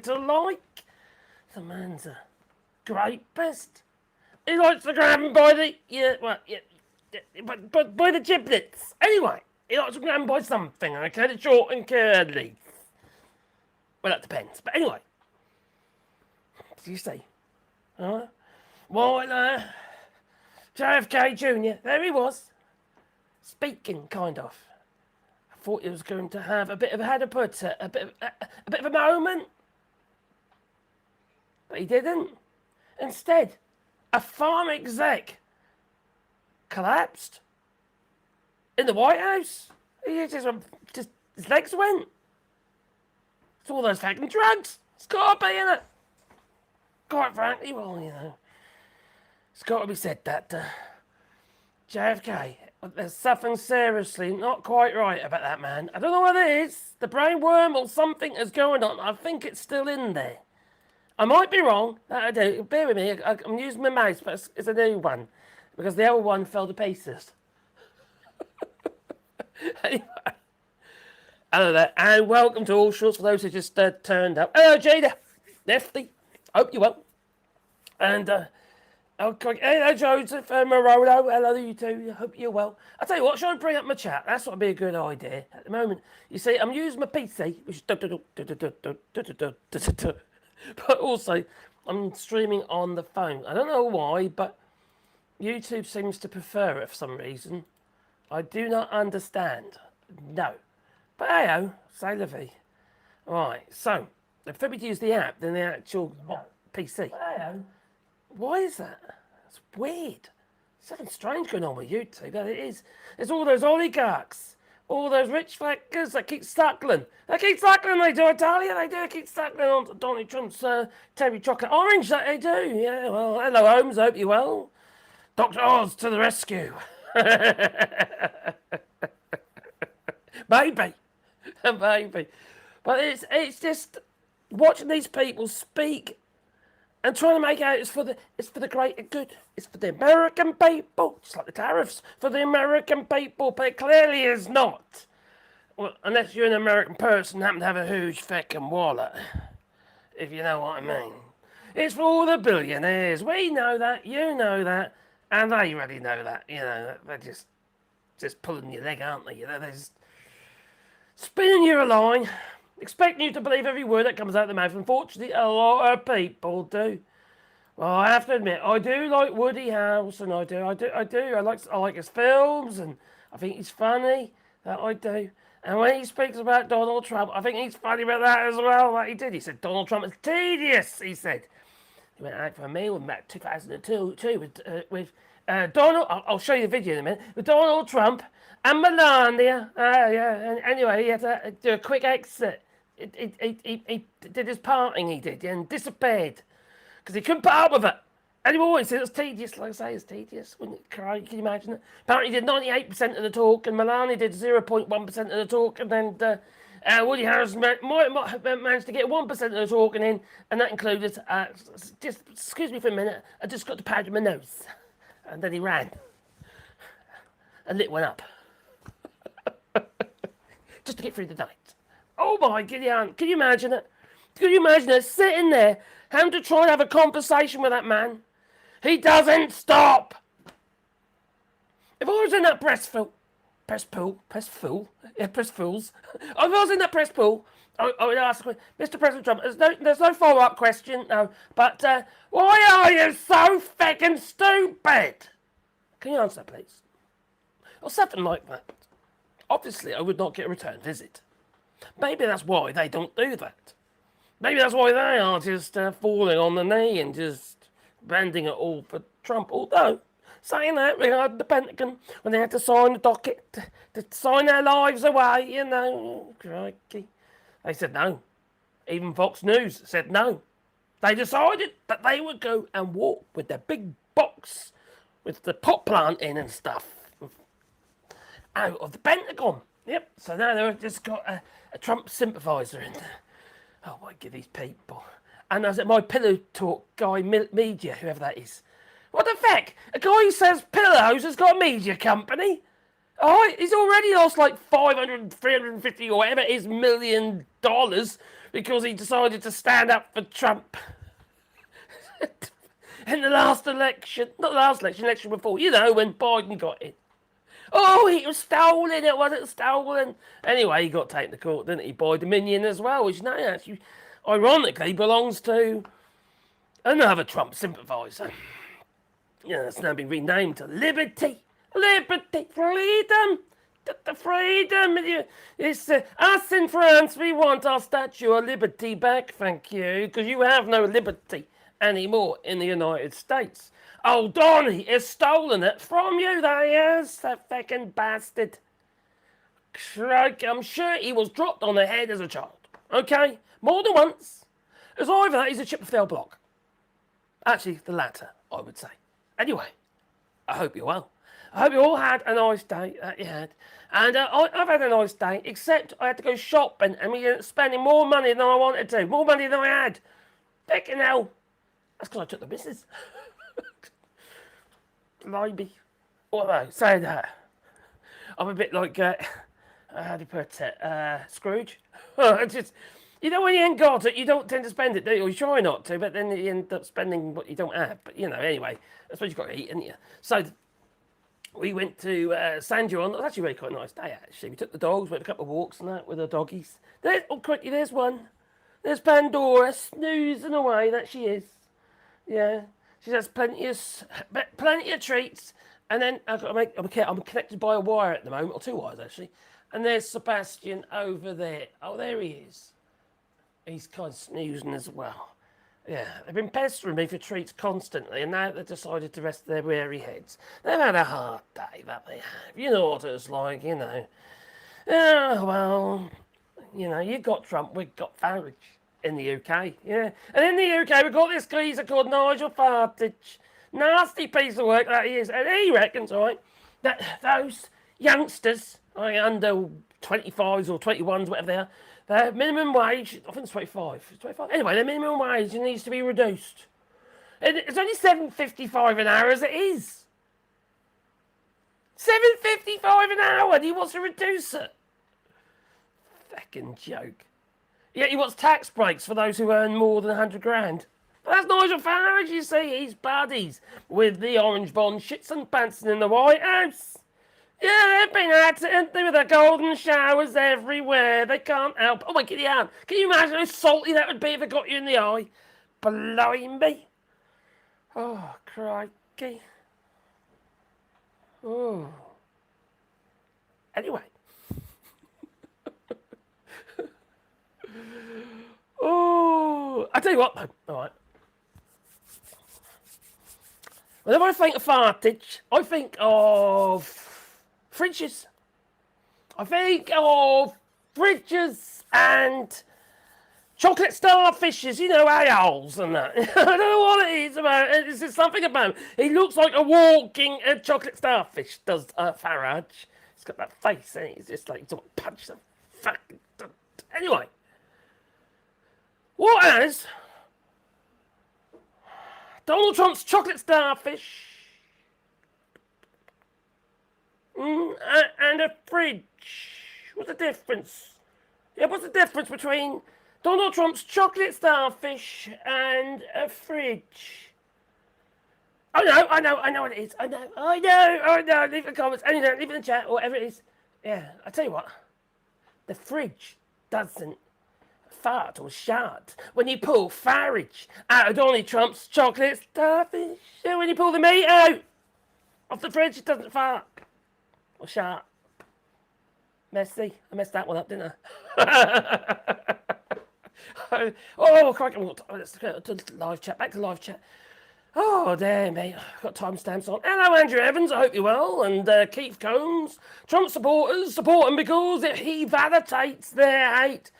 to like. The man's a rapist. He likes to grab him by the but by the giblets. Anyway, he likes to grab him by something. Okay, it's short and curly. Well, that depends. But anyway, do you see? Well, JFK Jr. There he was, speaking kind of. I thought he was going to have a bit of a bit of a moment, but he didn't. Instead, a farm exec collapsed in the White House. He just his legs went. It's all those fucking drugs. It's got to be, innit? Quite frankly, well, you know, it's got to be said that JFK, there's something seriously not quite right about that man. I don't know what it is. The brain worm or something is going on. I think it's still in there. I might be wrong. I do. Bear with me. I'm using my mouse, but it's a new one because the old one fell to pieces. Anyway, hello there, and welcome to AllShorts for those who just turned up. Hello, Jada. Nifty. Hope you're well. And hello, Joseph Morolo. Hello, you two. Hope you're well. I tell you what, shall I bring up my chat? That's what would be a good idea at the moment. You see, I'm using my PC, which is but also I'm streaming on the phone. I don't know why, but YouTube seems to prefer it for some reason. I do not understand. No. But hey-oh, say la vie. Right, so, they prefer me to use the app than the actual PC. Hey-oh. Why is that? It's weird. Something strange going on with YouTube. That it is. There's all those oligarchs. All those rich fuckers that keep suckling. They keep suckling, they do, I tell you. They do keep suckling on Donald Trump's Terry Chocolate Orange. That they do. Yeah, well, hello, Holmes. Hope you're well. Dr. Oz to the rescue. Maybe. Maybe. But it's just watching these people speak and trying to make out it's for the greater good. It's for the American people, just like the tariffs, for the American people, but it clearly is not. Well, unless you're an American person and happen to have a huge fucking wallet, if you know what I mean. It's for all the billionaires. We know that, you know that, and they already know that. You know, they're just pulling your leg, aren't they? You know, they're just spinning you a line, expecting you to believe every word that comes out of their mouth. Unfortunately, a lot of people do. Well, I have to admit, I do like Woody Harrelson. I do. I like his films, and I think he's funny. That I do. And when he speaks about Donald Trump, I think he's funny about that as well. Like he did. He said Donald Trump is tedious. He said he went out for a meal in about 2002 with Donald. I'll show you the video in a minute. With Donald Trump and Melania. Yeah. And anyway, he had to do a quick exit. He did his parting. He did, and disappeared because he couldn't put up with it anymore. He said it's tedious. Like I say, it's tedious. Wouldn't it cry? Can you imagine it? Apparently, he did 98% of the talk, and Melania did 0.1% of the talk, and then Woody Harrelson might have managed to get 1% of the talking in, and that included just excuse me for a minute. I just got to powder my nose, and then he ran, and lit went up. Just to get through the night. Oh my Gideon, can you imagine it? Can you imagine it? Sitting there, having to try and have a conversation with that man. He doesn't stop. If I was in that press fools. If I was in that press pool, I would ask, Mr. President Trump, there's no follow-up question, no, but why are you so fucking stupid? Can you answer that, please? Or something like that. Obviously, I would not get a return visit. Maybe that's why they don't do that. Maybe that's why they are just falling on the knee and just bending it all for Trump. Although, saying that, regarding the Pentagon, when they had to sign the docket, to sign their lives away, you know, crikey. They said no. Even Fox News said no. They decided that they would go and walk with their big box with the pot plant in and stuff out of the Pentagon. Yep, so now they've just got a Trump sympathiser in there. Oh, my God, these people. And as my Pillow Talk guy, media, whoever that is. What the fuck? A guy who says pillows has got a media company? Oh, he's already lost like 500, 350 or whatever it is $1 million because he decided to stand up for Trump in the last election. Not the last election, election before. You know, when Biden got in. Oh, it was stolen. It wasn't stolen. Anyway, he got taken to court, didn't he? By Dominion as well, which now actually, ironically, belongs to another Trump sympathiser. Yeah, it's now been renamed to Liberty. Liberty, freedom. The freedom. It's us in France. We want our Statue of Liberty back, thank you, because you have no liberty anymore in the United States. Oh, Donny has stolen it from you, that is, that fucking bastard. I'm sure he was dropped on the head as a child. Okay? More than once. It's either that he's a chip of their block. Actually, the latter, I would say. Anyway, I hope you're well. I hope you all had a nice day that you had. And I've had a nice day, except I had to go shopping and we spending more money than I wanted to. More money than I had. Fucking hell. That's because I took the missus. Maybe. Although, saying that, I'm a bit like, how do you put it, Scrooge? Just, you know, when you ain't got it, you don't tend to spend it, do you? Or you try not to, but then you end up spending what you don't have. But, you know, anyway, that's what you've got to eat, haven't you? So, we went to San Juan. It was actually really quite a nice day, actually. We took the dogs, went a couple of walks and that with the doggies. Oh, quickly, there's one. There's Pandora, snoozing away, that she is. Yeah. She has plenty of treats. And then I'm connected by a wire at the moment, or two wires, actually. And there's Sebastian over there. Oh, there he is. He's kind of snoozing as well. Yeah, they've been pestering me for treats constantly, and now they've decided to rest their weary heads. They've had a hard day, that they have. You know what it's like, you know. Oh, well, you know, you've got Trump, we've got Farage in the UK, yeah. And in the UK, we've got this geezer called Nigel Farage. Nasty piece of work that he is. And he reckons, right, that those youngsters, under 25s or 21s, whatever they are, their minimum wage, I think it's 25. It's 25. Anyway, their minimum wage needs to be reduced. It's only $7.55 an hour as it is. $7.55 an hour, and he wants to reduce it. Fucking joke. Yeah, he wants tax breaks for those who earn more than 100 grand. But that's Nigel Farage, you see. He's buddies with the orange bond shits and pants in the White House. Yeah, they've been at it with the golden showers everywhere. They can't help. Oh my God, can you imagine how salty that would be if it got you in the eye? Blowing me. Oh, crikey. Oh. Anyway. Oh, I tell you what, though. All right. Whenever I think of fartage, I think of fridges. I think of fridges and chocolate starfishes, you know, a-holes and that. I don't know what it is about it. It's just something about him. He looks like a walking chocolate starfish, does Farage. He's got that face, and he's just like, he's want to punch the fucking... Anyway. What has Donald Trump's chocolate starfish and a fridge? What's the difference? Yeah, what's the difference between Donald Trump's chocolate starfish and a fridge? I know what it is. I know. Leave the comments, leave it in the chat, or whatever it is. Yeah, I tell you what. The fridge doesn't fart or shart when you pull Farage out of Donald Trump's chocolate starfish. Yeah, when you pull the meat out of the fridge, it doesn't fart or shart. Messy. I messed that one up, didn't I? Oh, crikey. Let's go to live chat. Back to live chat. Oh, dear me. I've got timestamps on. Hello, Andrew Evans. I hope you're well. And Keith Combs. Trump supporters support him because he validates their hate.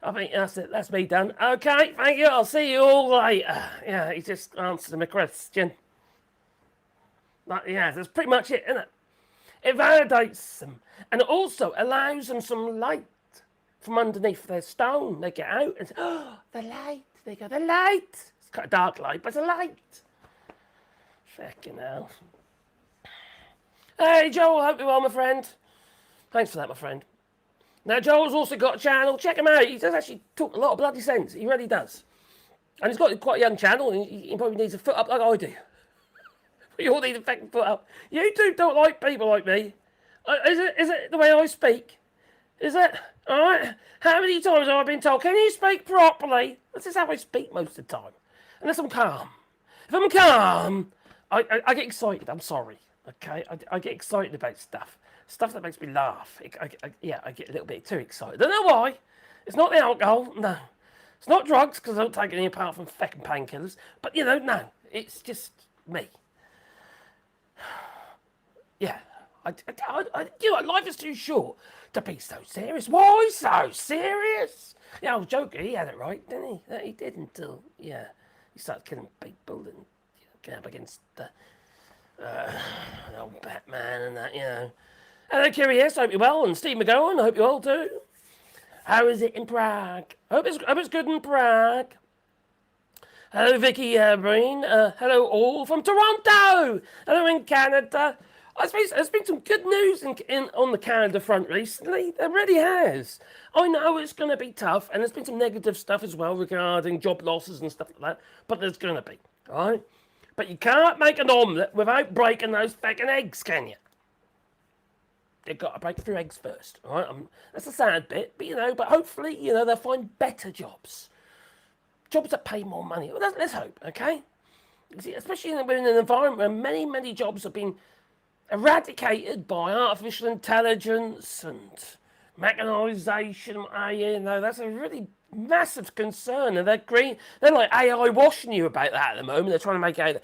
I think that's it. That's me done. Okay, thank you. I'll see you all later. Yeah, he just answered my question. But yeah, that's pretty much it, isn't it? It validates them. And it also allows them some light from underneath their stone. They get out and say, oh, the light. They go, the light. It's kind of dark light, but it's a light. Fucking hell. Hey, Joel, hope you're well, my friend. Thanks for that, my friend. Now, Joel's also got a channel. Check him out. He does actually talk a lot of bloody sense. He really does. And he's got quite a young channel, and he probably needs a foot up like I do. We all need a fucking foot up. You two don't like people like me. Is it the way I speak? Is it? Alright? How many times have I been told, can you speak properly? This is how I speak most of the time. Unless I'm calm. If I'm calm, I get excited. I'm sorry. Okay? I get excited about stuff. Stuff that makes me laugh. I get a little bit too excited. I don't know why. It's not the alcohol. No. It's not drugs, because I don't take any apart from fucking painkillers. But, no. It's just me. Yeah. Life is too short to be so serious. Why so serious? Yeah, old Joker, he had it right, didn't he? He did until, he started killing people and going up against the old Batman and that, Hello, Curious, hope you're well, and Steve McGowan, hope you're well too. How is it in Prague? Hope it's good in Prague. Hello, Vicky Breen. Hello, all from Toronto. Hello, in Canada. I suppose there's been some good news on the Canada front recently. There really has. I know it's going to be tough, and there's been some negative stuff as well regarding job losses and stuff like that, but there's going to be, all right? But you can't make an omelette without breaking those fucking eggs, can you? You've got to break a few eggs first, all right? That's a sad bit, but hopefully, they'll find better jobs. Jobs that pay more money. Well, let's hope, okay? Especially in an environment where many, many jobs have been eradicated by artificial intelligence and mechanisation. That's a really massive concern. And they're like AI washing you about that at the moment. They're trying to make out,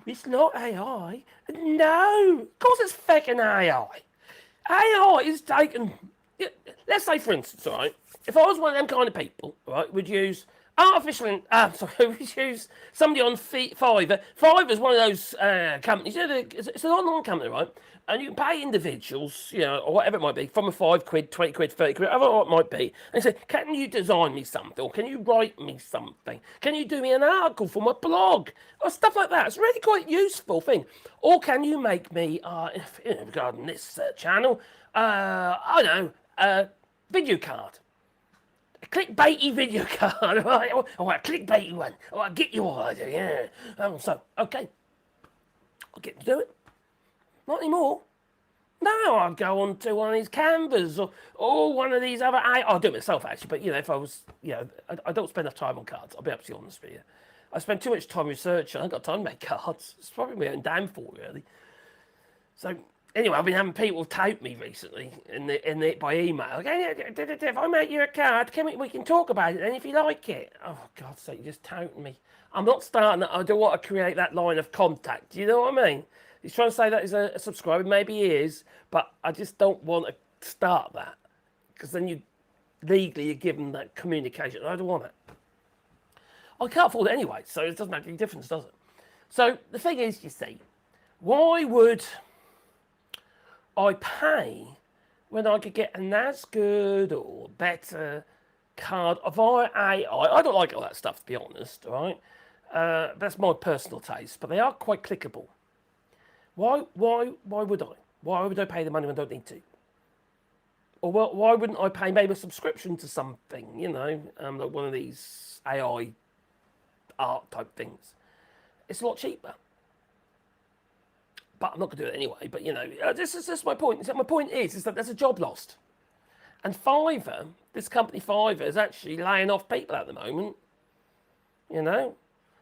it's not AI. No, of course it's fucking AI. AI is taken. Let's say, for instance, all right, if I was one of them kind of people, right, would use would use somebody on Fiverr. Fiverr is one of those companies. It's an online company, right? And you can pay individuals, or whatever it might be, from a £5, 20 quid, 30 quid, whatever it might be, and say, can you design me something? Or can you write me something? Can you do me an article for my blog? Or stuff like that. It's a really quite useful thing. Or can you make me, regarding this channel, I don't know, video card. A clickbaity video card, right? I want a clickbaity one. I'll get you all, I do, yeah. Okay. I'll get to do it. Not anymore. No, I'll go on to one of these Canvas or one of these other. I'll do it myself, actually, but, if I was, I don't spend enough time on cards. I'll be absolutely honest with you. I spend too much time researching. I haven't got time to make cards. It's probably my own downfall, really. So, anyway, I've been having people tout me recently by email. Okay, if I make you a card, we can talk about it, and if you like it. Oh, God's sake, you're just touting me. I'm not starting that. I don't want to create that line of contact. Do you know what I mean? He's trying to say that he's a subscriber. Maybe he is, but I just don't want to start that, because then you're given that communication. I don't want it. I can't afford it anyway, so it doesn't make any difference, does it? So the thing is, you see, why would I pay when I could get an as good or better card via AI? I don't like all that stuff, to be honest, all right? That's my personal taste, but they are quite clickable. Why would I? Why would I pay the money when I don't need to? Or why wouldn't I pay maybe a subscription to something, like one of these AI art type things? It's a lot cheaper. But I'm not going to do it anyway. But, this is my point. My point is that there's a job lost. And Fiverr, this company Fiverr, is actually laying off people at the moment.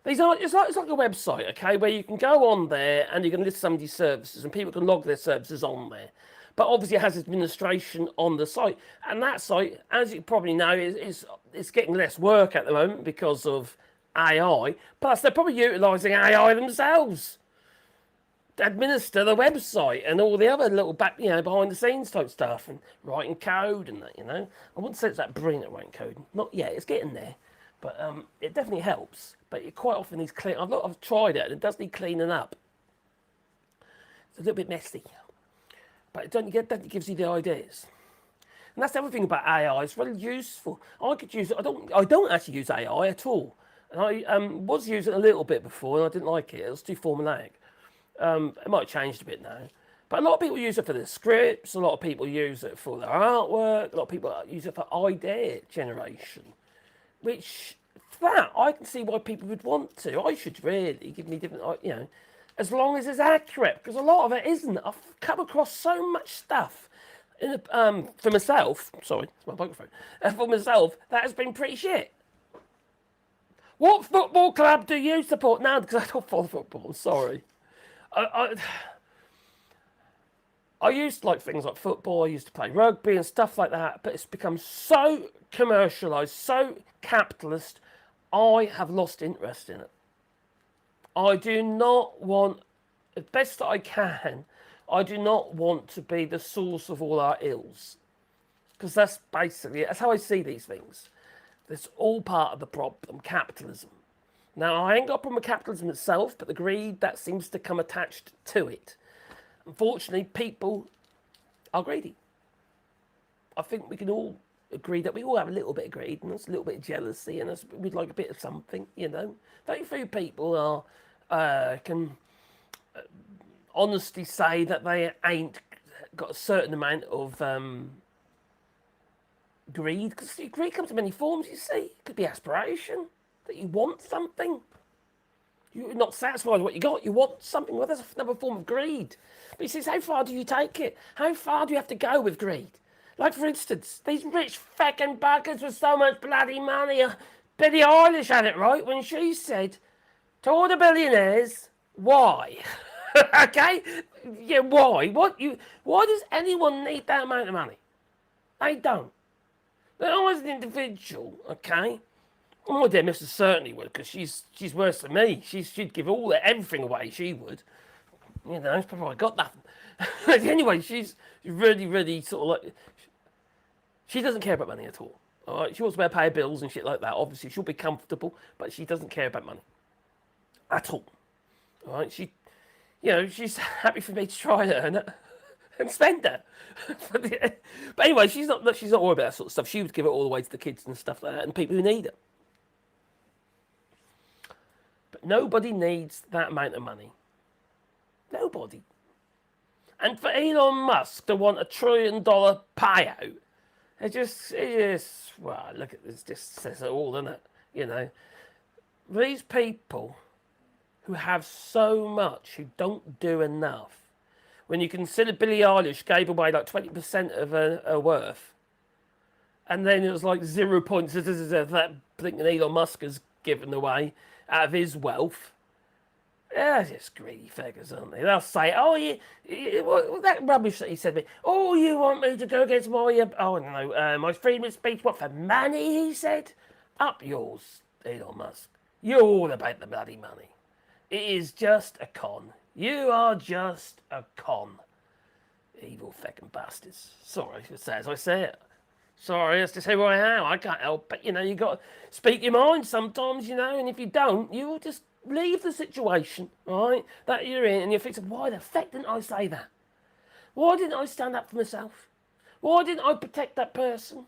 It's like a website, okay, where you can go on there and you can list somebody's services and people can log their services on there. But obviously it has administration on the site. And that site, as you probably know, is getting less work at the moment because of AI. Plus, they're probably utilising AI themselves to administer the website and all the other little behind the scenes type stuff and writing code and that, I wouldn't say it's that brilliant at writing code. Not yet, it's getting there. But it definitely helps. But it quite often needs clean. I've tried it, and it does need cleaning up. It's a little bit messy, but it definitely gives you the ideas. And that's the other thing about AI. It's really useful. I could use it. I don't actually use AI at all. And I was using it a little bit before, and I didn't like it. It was too formulaic. It might have changed a bit now. But a lot of people use it for their scripts, a lot of people use it for their artwork, a lot of people use it for idea generation. Which, that, I can see why people would want to. I should really give me different, as long as it's accurate, because a lot of it isn't. I've come across so much stuff for myself, sorry, it's my microphone, for myself, that has been pretty shit. What football club do you support? Now, because I don't follow football, sorry. I used to like things like football, I used to play rugby and stuff like that, but it's become so commercialised, so capitalist, I have lost interest in it. I do not want, as best that I can, I do not want to be the source of all our ills. Because that's basically it. That's how I see these things. It's all part of the problem, capitalism. Now, I ain't got a problem with capitalism itself, but the greed that seems to come attached to it. Unfortunately, people are greedy. I think we can all agree that we all have a little bit of greed, and there's a little bit of jealousy, and we'd like a bit of something, Very few people can honestly say that they ain't got a certain amount of greed, because greed comes in many forms, you see. It could be aspiration, that you want something. You're not satisfied with what you got, you want something. Well, there's another form of greed. But he says, how far do you take it? How far do you have to go with greed? Like, for instance, these rich feckin' buggers with so much bloody money. Billie Eilish had it right when she said to all the billionaires, why? Okay? Yeah, why? Why does anyone need that amount of money? They don't. They're always an individual, okay? Oh, my dear Mrs. certainly would, because she's worse than me. She'd give everything away, she would. It's probably I got nothing. Anyway, she's really, really sort of like, she doesn't care about money at all. All right, she wants to be able to pay her bills and shit like that. Obviously, she'll be comfortable, but she doesn't care about money at all. All right, she's happy for me to try her and spend her. But anyway, she's not worried about that sort of stuff. She would give it all away to the kids and stuff like that, and people who need it. But nobody needs that amount of money. Nobody. And for Elon Musk to want $1 trillion payout, it just, well, look at this, just says it all, doesn't it? These people who have so much, who don't do enough, when you consider Billie Eilish gave away like 20% of her worth, and then it was like 0 points that thing that Elon Musk has given away out of his wealth. They're just greedy figures, aren't they? They'll say, oh, that rubbish that he said to me. Oh, you want me to go against my freedom of speech? What, for money, he said? Up yours, Elon Musk. You're all about the bloody money. It is just a con. You are just a con. Evil feckin' bastards. Sorry to say as I say it. Sorry, that's just who I am. I can't help it. You got to speak your mind sometimes, and if you don't, you will just leave the situation, right, that you're in, and you're thinking, why the fuck didn't I say that? Why didn't I stand up for myself? Why didn't I protect that person?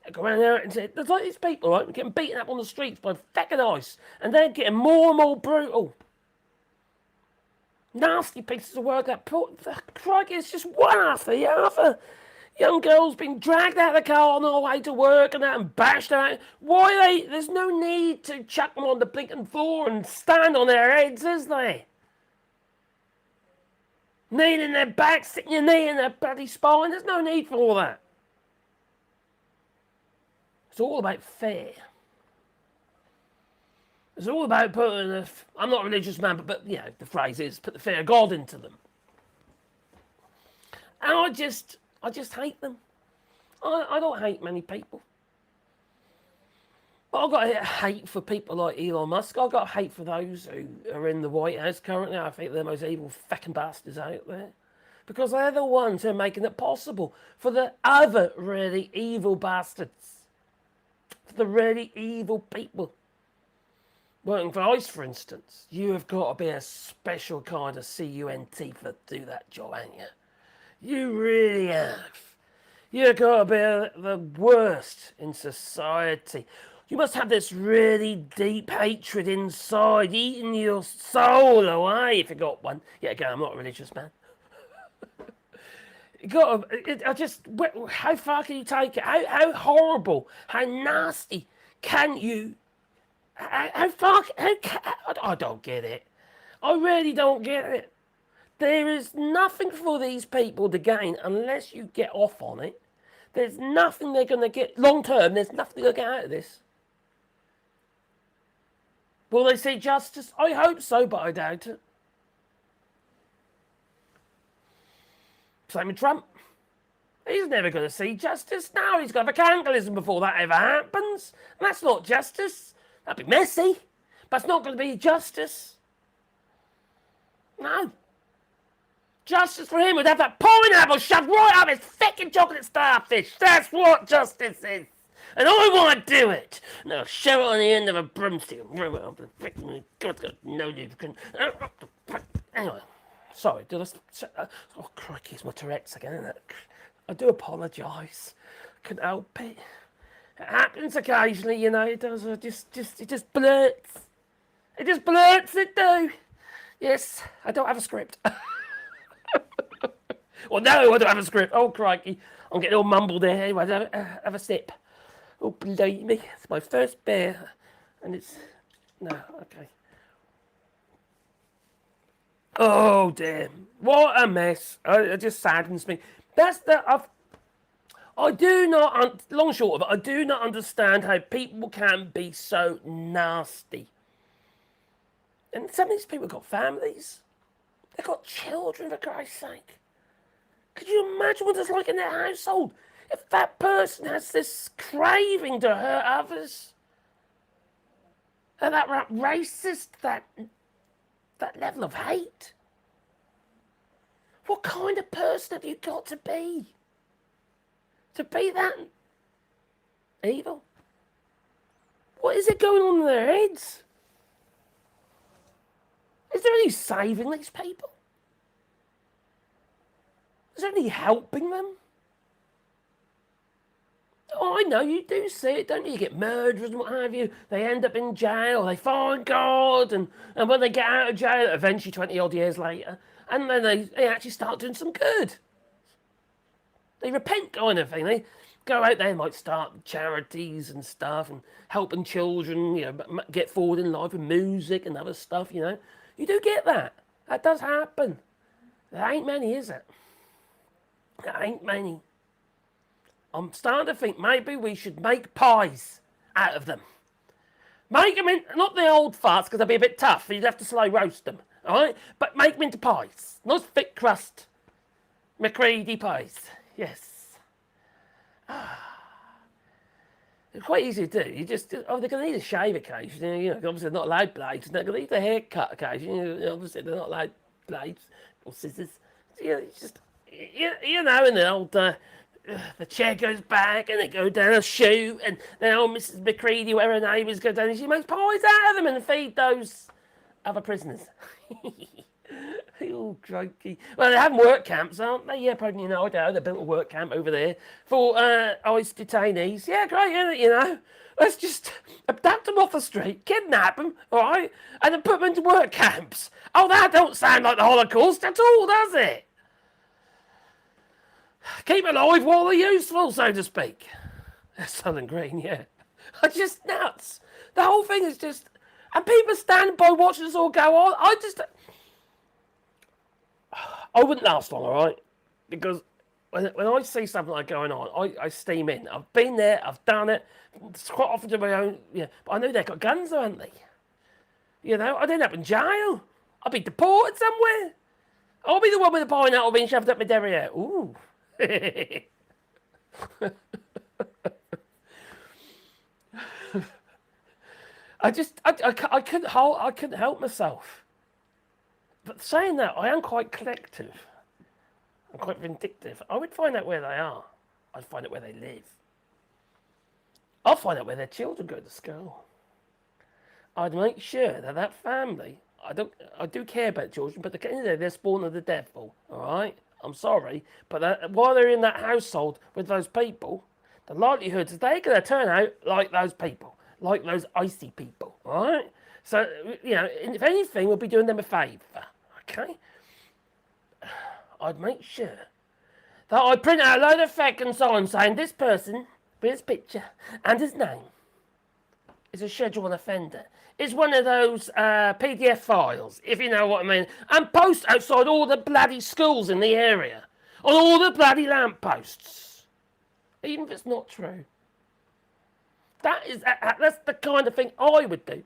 I go around there and say, there's like these people, right, getting beaten up on the streets by fucking ice, and they're getting more and more brutal. Nasty pieces of work that crikey, it's just one after the other. Young girls being dragged out of the car on their way to work and that and bashed out. There's no need to chuck them on the blinking floor and stand on their heads, is there? Knee in their back, sticking your knee in their bloody spine. There's no need for all that. It's all about fair. It's all about putting I'm not a religious man, but the phrase is, put the fear of God into them. And I just hate them. I don't hate many people. But I've got hate for people like Elon Musk. I've got hate for those who are in the White House currently. I think they're the most evil fucking bastards out there. Because they're the ones who are making it possible for the other really evil bastards. For the really evil people. Working for ICE, for instance. You have got to be a special kind of CUNT to do that job, ain't you? You really have. You've got to be the worst in society. You must have this really deep hatred inside, eating your soul away, if you got one. Yeah, again, I'm not a religious man. You got to, I just, how far can you take it? How horrible, how nasty can you, how far, I don't get it. I really don't get it. There is nothing for these people to gain unless you get off on it. There's nothing they're going to get, long term, there's nothing they're going to get out of this. Will they see justice? I hope so, but I doubt it. Same with Trump. He's never going to see justice. No, he's got to have a cannibalism before that ever happens. And that's not justice. That'd be messy, but it's not going to be justice. No. Justice for him would have that pineapple shoved right up his fucking chocolate starfish. That's what justice is. And I want to do it. And I'll shove it on the end of a broomstick. Anyway, sorry. Oh, crikey, it's my Tourette's again, isn't it? I do apologise. Couldn't help it. It happens occasionally, you know. It does. It just blurts. It just blurts. It do. Yes, I don't have a script. Well, no, I don't have a script. Oh, crikey. I'm getting all mumbled there. Anyway, have a sip. Oh, believe me. It's my first beer. And it's... No, okay. Oh, dear. What a mess. It just saddens me. That's the... I do not... Long short of it, I do not understand how people can be so nasty. And some of these people have got families. They've got children, for Christ's sake. Could you imagine what it's like in their household if that person has this craving to hurt others? And that racist, that level of hate? What kind of person have you got to be? To be that evil? What is it going on in their heads? Is there any saving these people? Is there any helping them? Oh, I know, you do see it, don't you? You get murderers and what have you. They end up in jail, they find God, and when they get out of jail, eventually 20 odd years later, and then they actually start doing some good. They repent kind of thing. They go out there and might start charities and stuff and helping children, you know, get forward in life with music and other stuff, you know. You do get that. That does happen. There ain't many, is it? There ain't many. I'm starting to think maybe we should make pies out of them. Make them in, not the old farts because they'd be a bit tough. You'd have to slow roast them, all right? But make them into pies. Nice thick crust Macready pies. Yes. It's quite easy to do. You just, they're going to need a shave occasionally. You know, obviously they're not allowed blades. They're going to need a haircut occasionally. You know, obviously they're not allowed blades or scissors. You know, it's just, you know, and the old, the chair goes back and it goes down a chute and then old Mrs. McCready, whatever her name is, goes down and she makes pies out of them and feed those other prisoners. Oh, crikey. Well, they have work camps, aren't they? Yeah, probably, you know, I know. They built a work camp over there for ICE detainees. Yeah, great, isn't it, you know? Let's just abduct them off the street, kidnap them, all right, and then put them into work camps. Oh, that don't sound like the Holocaust at all, does it? Keep alive while they're useful, so to speak. Southern Green, yeah. I'm just nuts. The whole thing is just... And people stand by watching this all go on. I wouldn't last long, all right? Because when I see something like going on, I steam in. I've been there, I've done it. It's quite often to my own... Yeah, but I know they've got guns, haven't they? You know, I'd end up in jail. I'd be deported somewhere. I'll be the one with the pineapple being shoved up my derriere. Ooh. I couldn't help myself. But saying that, I am quite collective. I'm quite vindictive. I would find out where they are. I'd find out where they live. I'll find out where their children go to school. I'd make sure that family, I do care about children, but at the end of the day, they're spawn of the devil, all right? I'm sorry, but while they're in that household with those people, the likelihood is they're going to turn out like those people, like those icy people, all right? So, you know, if anything, we'll be doing them a favour, okay? I'd make sure that I print out a load of fucking signs saying this person, with his picture and his name, is a scheduled one offender. It's one of those PDF files, if you know what I mean, and post outside all the bloody schools in the area, on all the bloody lampposts, even if it's not true. That's the kind of thing I would do,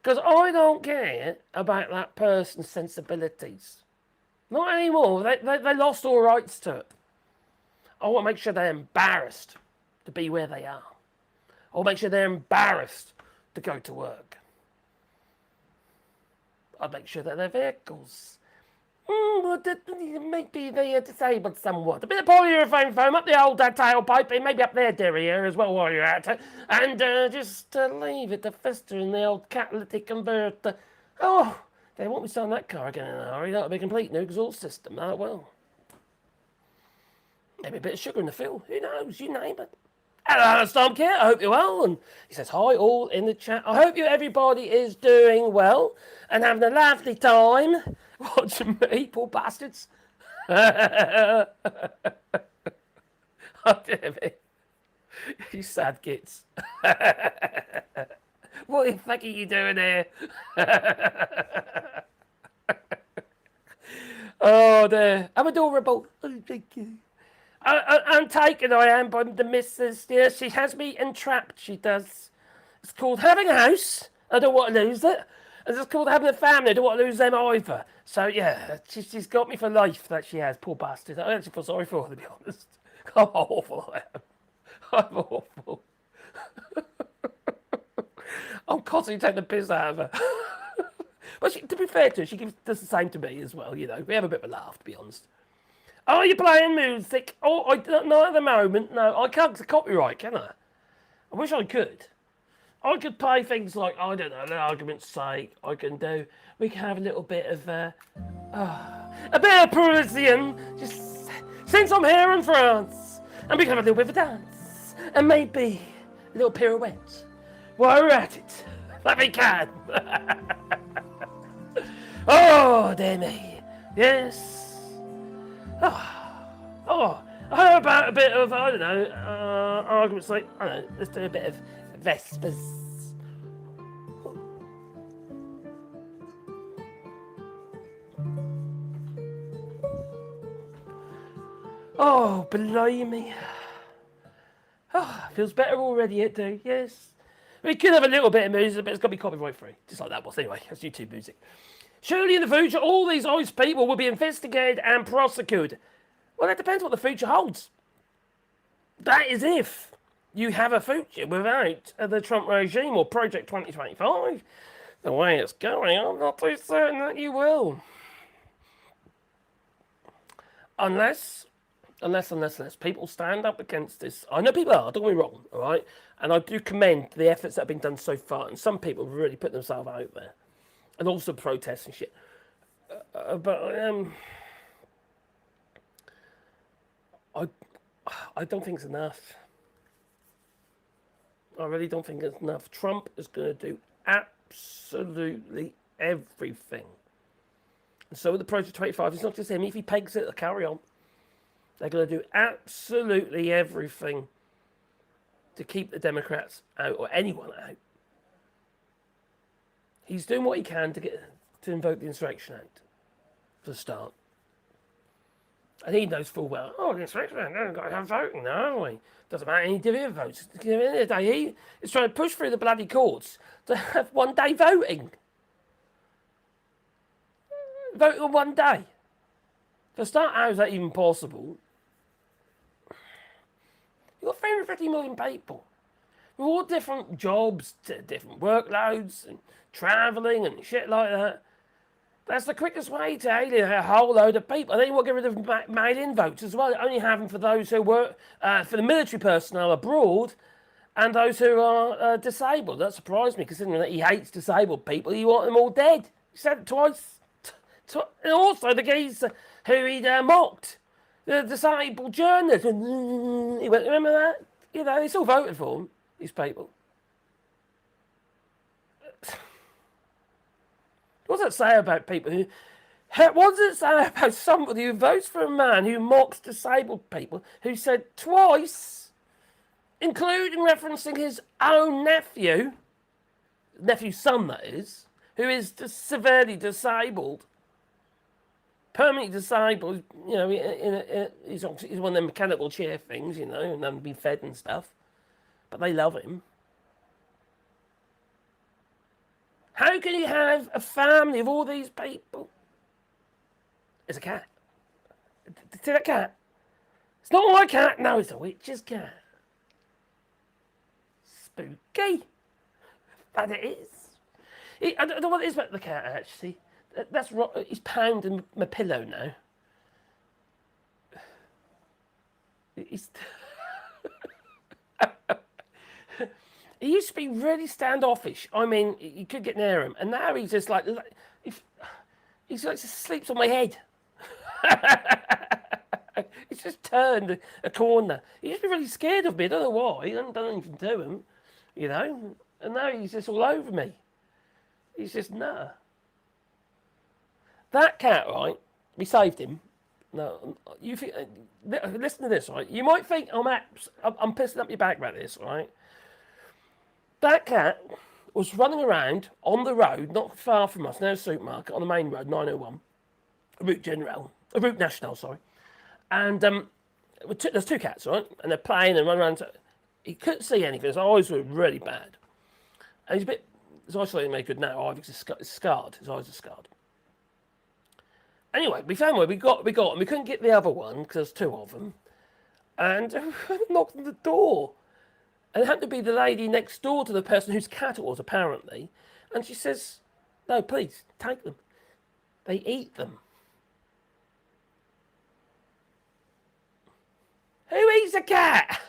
because I don't care about that person's sensibilities. Not anymore. They lost all rights to it. I want to make sure they're embarrassed to be where they are. I want to make sure they're embarrassed to go to work. I'd make sure that their vehicles, maybe they are disabled somewhat. A bit of polyurethane foam up the old tailpipe, and maybe up their derriere as well while you're at it, and just leave it to fester in the old catalytic converter. Oh, they won't be selling that car again in a hurry. That'll be a complete new exhaust system. That will. Maybe a bit of sugar in the fuel. Who knows? You name it. Hello, Stormcat. I hope you're well. And he says, hi, all in the chat. I hope everybody is doing well and having a lovely time watching me, poor bastards. Oh, damn it. You sad kids. What the fuck are you doing there? Oh, there. I'm adorable. Oh, thank you. I'm taken, I am, by the missus. Yeah, she has me entrapped, she does. It's called having a house. I don't want to lose it. And it's called having a family. I don't want to lose them either. So, yeah, she's got me for life, that she has. Poor bastard. I actually feel sorry for her, to be honest. I'm awful, I am. I'm awful. I'm constantly taking the piss out of her. But to be fair to her, she does the same to me as well, you know. We have a bit of a laugh, to be honest. Are you playing music? Oh, I don't know at the moment. No, I can't. It's copyright, can I? I wish I could. I could play things like, I don't know, the argument's sake, we can have a little bit of, a bit of Parisian, just, since I'm here in France, and we can have a little bit of a dance, and maybe a little pirouette, while we're at it, like we can. Oh, dear me, yes. Oh, how about a bit of, I don't know, arguments like, I don't know, let's do a bit of Vespers. Oh, blimey. Oh, feels better already, it do, yes. We could have a little bit of music, but it's got to be copyright free, just like that was. Anyway, that's YouTube music. Surely in the future, all these nice people will be investigated and prosecuted. Well, that depends what the future holds. That is if you have a future without the Trump regime or Project 2025. The way it's going, I'm not too certain that you will. Unless people stand up against this. I know people are, don't get me wrong, all right? And I do commend the efforts that have been done so far, and some people really put themselves out there. And also protests and shit. I don't think it's enough. I really don't think it's enough. Trump is going to do absolutely everything. And so with the Project 25, it's not just him. If he pegs it, they'll carry on. They're going to do absolutely everything to keep the Democrats out, or anyone out. He's doing what he can to invoke the Insurrection Act, for a start. And he knows full well, the Insurrection Act, we've got to have voting now, haven't we? Doesn't matter any dividend votes. At the end of the day, he is trying to push through the bloody courts to have one-day voting. Vote on one day. For a start, how is that even possible? You've got 350 million people with all different jobs, different workloads, and travelling and shit like that. That's the quickest way to alienate a whole load of people. And then you want to get rid of mail-in votes as well. Only have them for those who work, for the military personnel abroad, and those who are disabled. That surprised me, considering that he hates disabled people. You want them all dead. He said it twice. And also the geese who he'd mocked, the disabled journalists. He went, remember that? You know, he still voted for them, these people. What does that say about people who What does it say about somebody who votes for a man who mocks disabled people, who said twice, including referencing his own nephew's son that is, who is severely disabled, permanently disabled, you know, he's one of them mechanical chair things, you know, and hasn't been fed and stuff, but they love him. How can you have a family of all these people? It's a cat. See that cat? It's not my cat. No, it's a witch's cat. Spooky. But it is. I don't know what it is about the cat, actually. That's he's pounding my pillow now. He's... He used to be really standoffish. I mean, you could get near him. And now he's just like... He's like, just sleeps on my head. He's just turned a corner. He used to be really scared of me. I don't know why. I haven't done anything to him, you know. And now he's just all over me. He's just nah. That cat, right? We saved him. No, you think, listen to this, right? You might think I'm pissing up your back about this, right? That cat was running around on the road, not far from us, near a supermarket, on the main road, 901, Route National, sorry. And there's two cats, right? And they're playing and running around. He couldn't see anything. His eyes were really bad. And his eyes slightly made good now. He's scarred. His eyes are scarred. Anyway, we found where we got them. We couldn't get the other one because there's two of them. And knocked on the door. And it happened to be the lady next door to the person whose cat it was, apparently. And she says, no, please, take them. They eat them. Who eats a cat?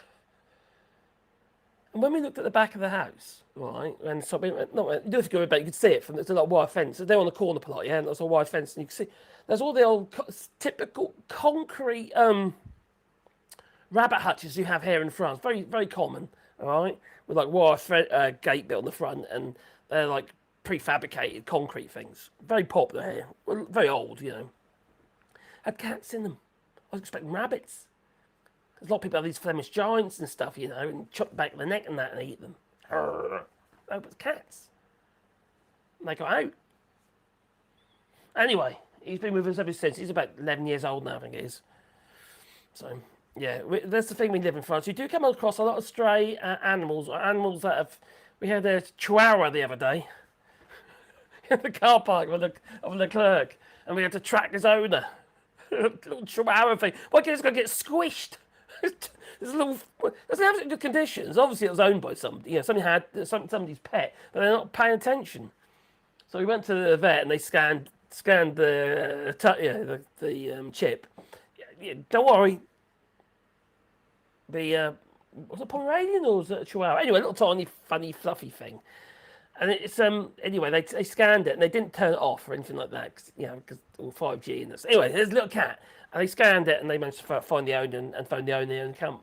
And when we looked at the back of the house, right, and so you don't have to go about, you could see it from there's a lot wire fence. They're on the corner plot, yeah, and there's a wire fence, and you can see there's all the old typical concrete rabbit hutches you have here in France. Very, very common, all right, with like wire gate built on the front, and they're like prefabricated concrete things. Very popular here. Well, very old, you know. Had cats in them. I was expecting rabbits. There's a lot of people have these Flemish giants and stuff, you know, and chop back the neck and that and eat them. No, but cats. And they got out. Anyway, he's been with us ever since. He's about 11 years old now, I think he is. So, yeah, that's the thing we live in France. You do come across a lot of stray animals, or animals that have... We had a chihuahua the other day in the car park of the clerk, and we had to track his owner. Little chihuahua thing. Why can't it go get squished? There's absolutely good conditions. Obviously, it was owned by somebody. You know, somebody's pet, but they're not paying attention. So we went to the vet and they scanned the chip. Yeah, don't worry. Was it Pomeranian or was it a Chihuahua? Anyway, a little tiny, funny, fluffy thing. And it's anyway, they scanned it and they didn't turn it off or anything like that, cause, you know, because all 5G and this. Anyway, there's a little cat, and they scanned it and they managed to find the owner and phone the owner and come.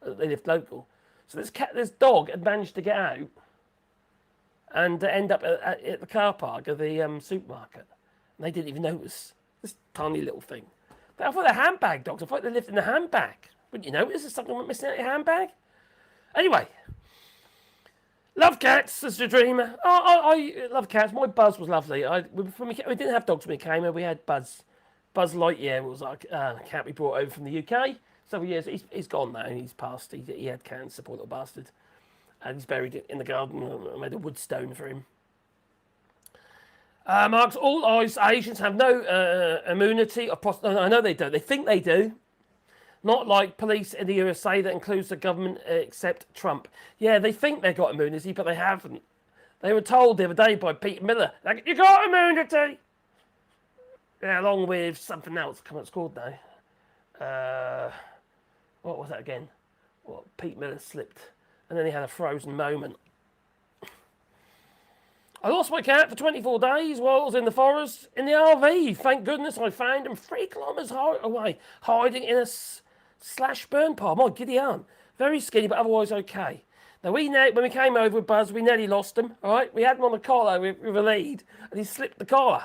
They lived local, so this dog had managed to get out and end up at the car park of the supermarket, and they didn't even notice this tiny little thing. I thought they're handbag dogs. I thought they lived in the handbag. Wouldn't you notice there's something missing out your handbag? Anyway. Love cats as a dreamer. I love cats. My Buzz was lovely. We didn't have dogs when we came here. We had Buzz. Buzz Lightyear was like a cat we brought over from the UK several years. He's gone now. He's passed. He had cancer, poor little bastard. And he's buried in the garden. I made a wood stone for him. Marks, all Asians have no immunity. I know they don't. They think they do. Not like police in the USA that includes the government except Trump. Yeah, they think they got immunity, but they haven't. They were told the other day by Pete Miller, like, you got immunity! Yeah, along with something else. I can't remember what it's called now. What was that again? Well, Pete Miller slipped. And then he had a frozen moment. I lost my cat for 24 days while I was in the forest in the RV. Thank goodness I found him 3 kilometres away, hiding in a slash burn pile. My giddy aunt. Very skinny, but otherwise okay. Now, when we came over with Buzz, we nearly lost him, all right? We had him on the collar with a lead, and he slipped the collar.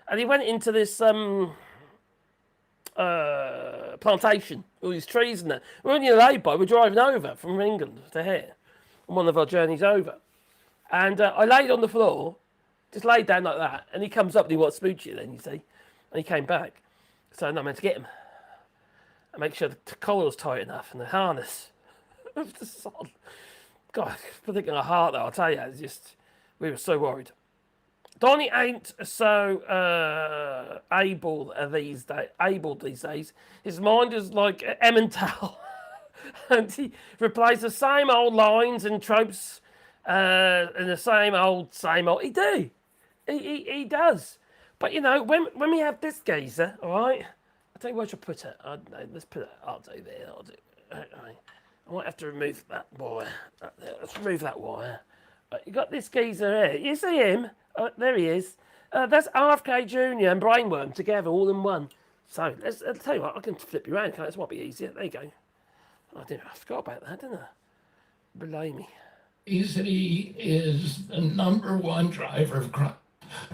and he went into this plantation, all these trees and that. We're only a lay-by. We're driving over from England to here on one of our journeys over. And I laid on the floor, just laid down like that, and he comes up and he wants to smooch you then, you see. And he came back. So I meant to get him. And make sure the collar was tight enough and the harness. God, thinking our heart though, I'll tell you, it's just, we were so worried. Donny ain't so able these days. His mind is like Emmental. And he replies the same old lines and tropes and the same old. He do. He does. But you know, when we have this geezer, all right, I'll tell you where I should put it. Let's put it. I'll do there. I'll do. I might have to remove that wire. Let's remove that wire. You got this geezer here. You see him? There he is. That's RFK Jr. and Brainworm together, all in one. So I'll tell you what. I can flip you around. This might be easier. There you go. I forgot about that, didn't I? Blimey. Obesity is the #1 driver of crime.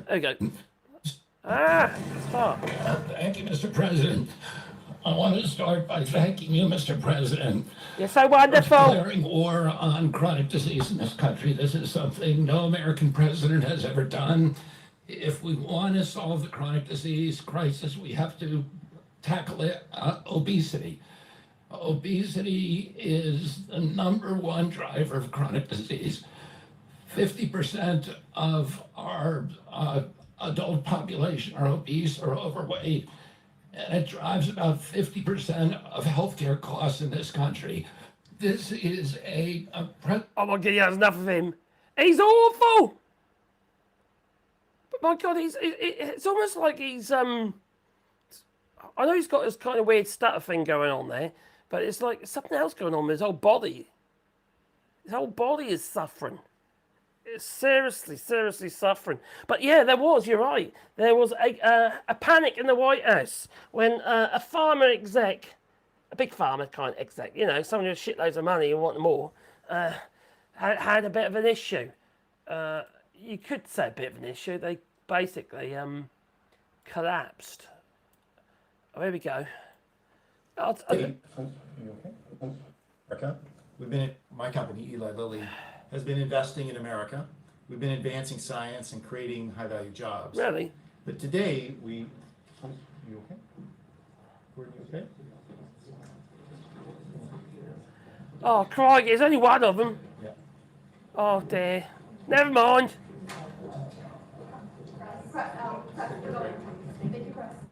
There you go. Start. Thank you, Mr. President. I want to start by thanking you, Mr. President. You're so wonderful. For declaring war on chronic disease in this country. This is something no American president has ever done. If we want to solve the chronic disease crisis, we have to tackle it, obesity. Obesity is the #1 driver of chronic disease. 50% of our adult population are obese or overweight, and it drives about 50% of healthcare costs in this country. This is oh my God, he has enough of him. He's awful. But my God, it's almost like he's I know he's got this kind of weird stutter thing going on there, but it's like something else going on with his whole body. His whole body is suffering. It's seriously suffering. But yeah, you're right. There was a panic in the White House when a farmer exec, a big farmer kind of exec, you know, someone who has shitloads of money and want more, had a bit of an issue. You could say a bit of an issue. They basically collapsed. Oh, here we go. Hey, are you okay? America. My company, Eli Lilly, has been investing in America. We've been advancing science and creating high-value jobs. Really? But today, are you okay? Gordon, you okay? Oh, crikey, there's only one of them. Yeah. Oh, dear. Never mind.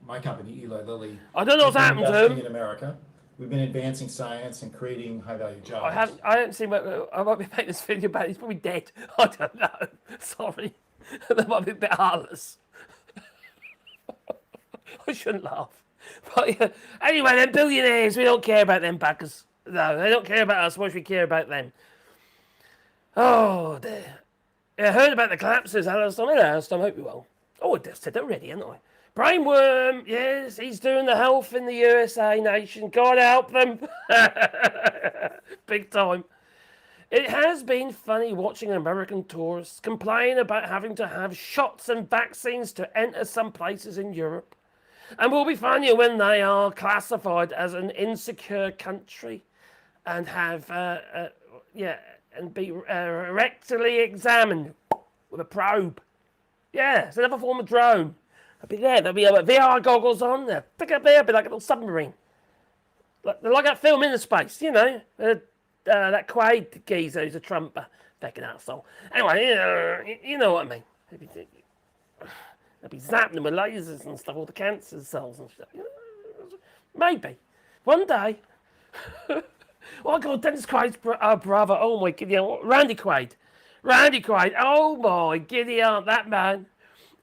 My company, Eli Lilly, I don't know what's happened to him. in America. We've been advancing science and creating high-value jobs. I haven't seen. I might be making this video about it. He's probably dead. I don't know. Sorry. That might be a bit heartless. I shouldn't laugh. But yeah. Anyway, them billionaires, we don't care about them backers. No, they don't care about us. Why should we care about them? Oh, dear. Yeah, I heard about the collapses. I hope you will. Oh, I said that already, haven't I? Brainworm, yes, he's doing the health in the USA nation. God help them. Big time. It has been funny watching American tourists complain about having to have shots and vaccines to enter some places in Europe. And will be funnier when they are classified as an insecure country and have, and be rectally examined with a probe. Yeah, it's another form of drone. I'll be there. There'll be VR goggles on. They'll pick up there, be like a little submarine. Like that film In the Space, you know. That Quaid geezer who's a trumper. Fucking arsehole. Anyway, you know what I mean. They'll be zapping them with lasers and stuff, all the cancer cells and stuff. Maybe. One day. Oh, God, Dennis Quaid's brother. Oh, my God. Randy Quaid. Oh, my giddy aunt, that man.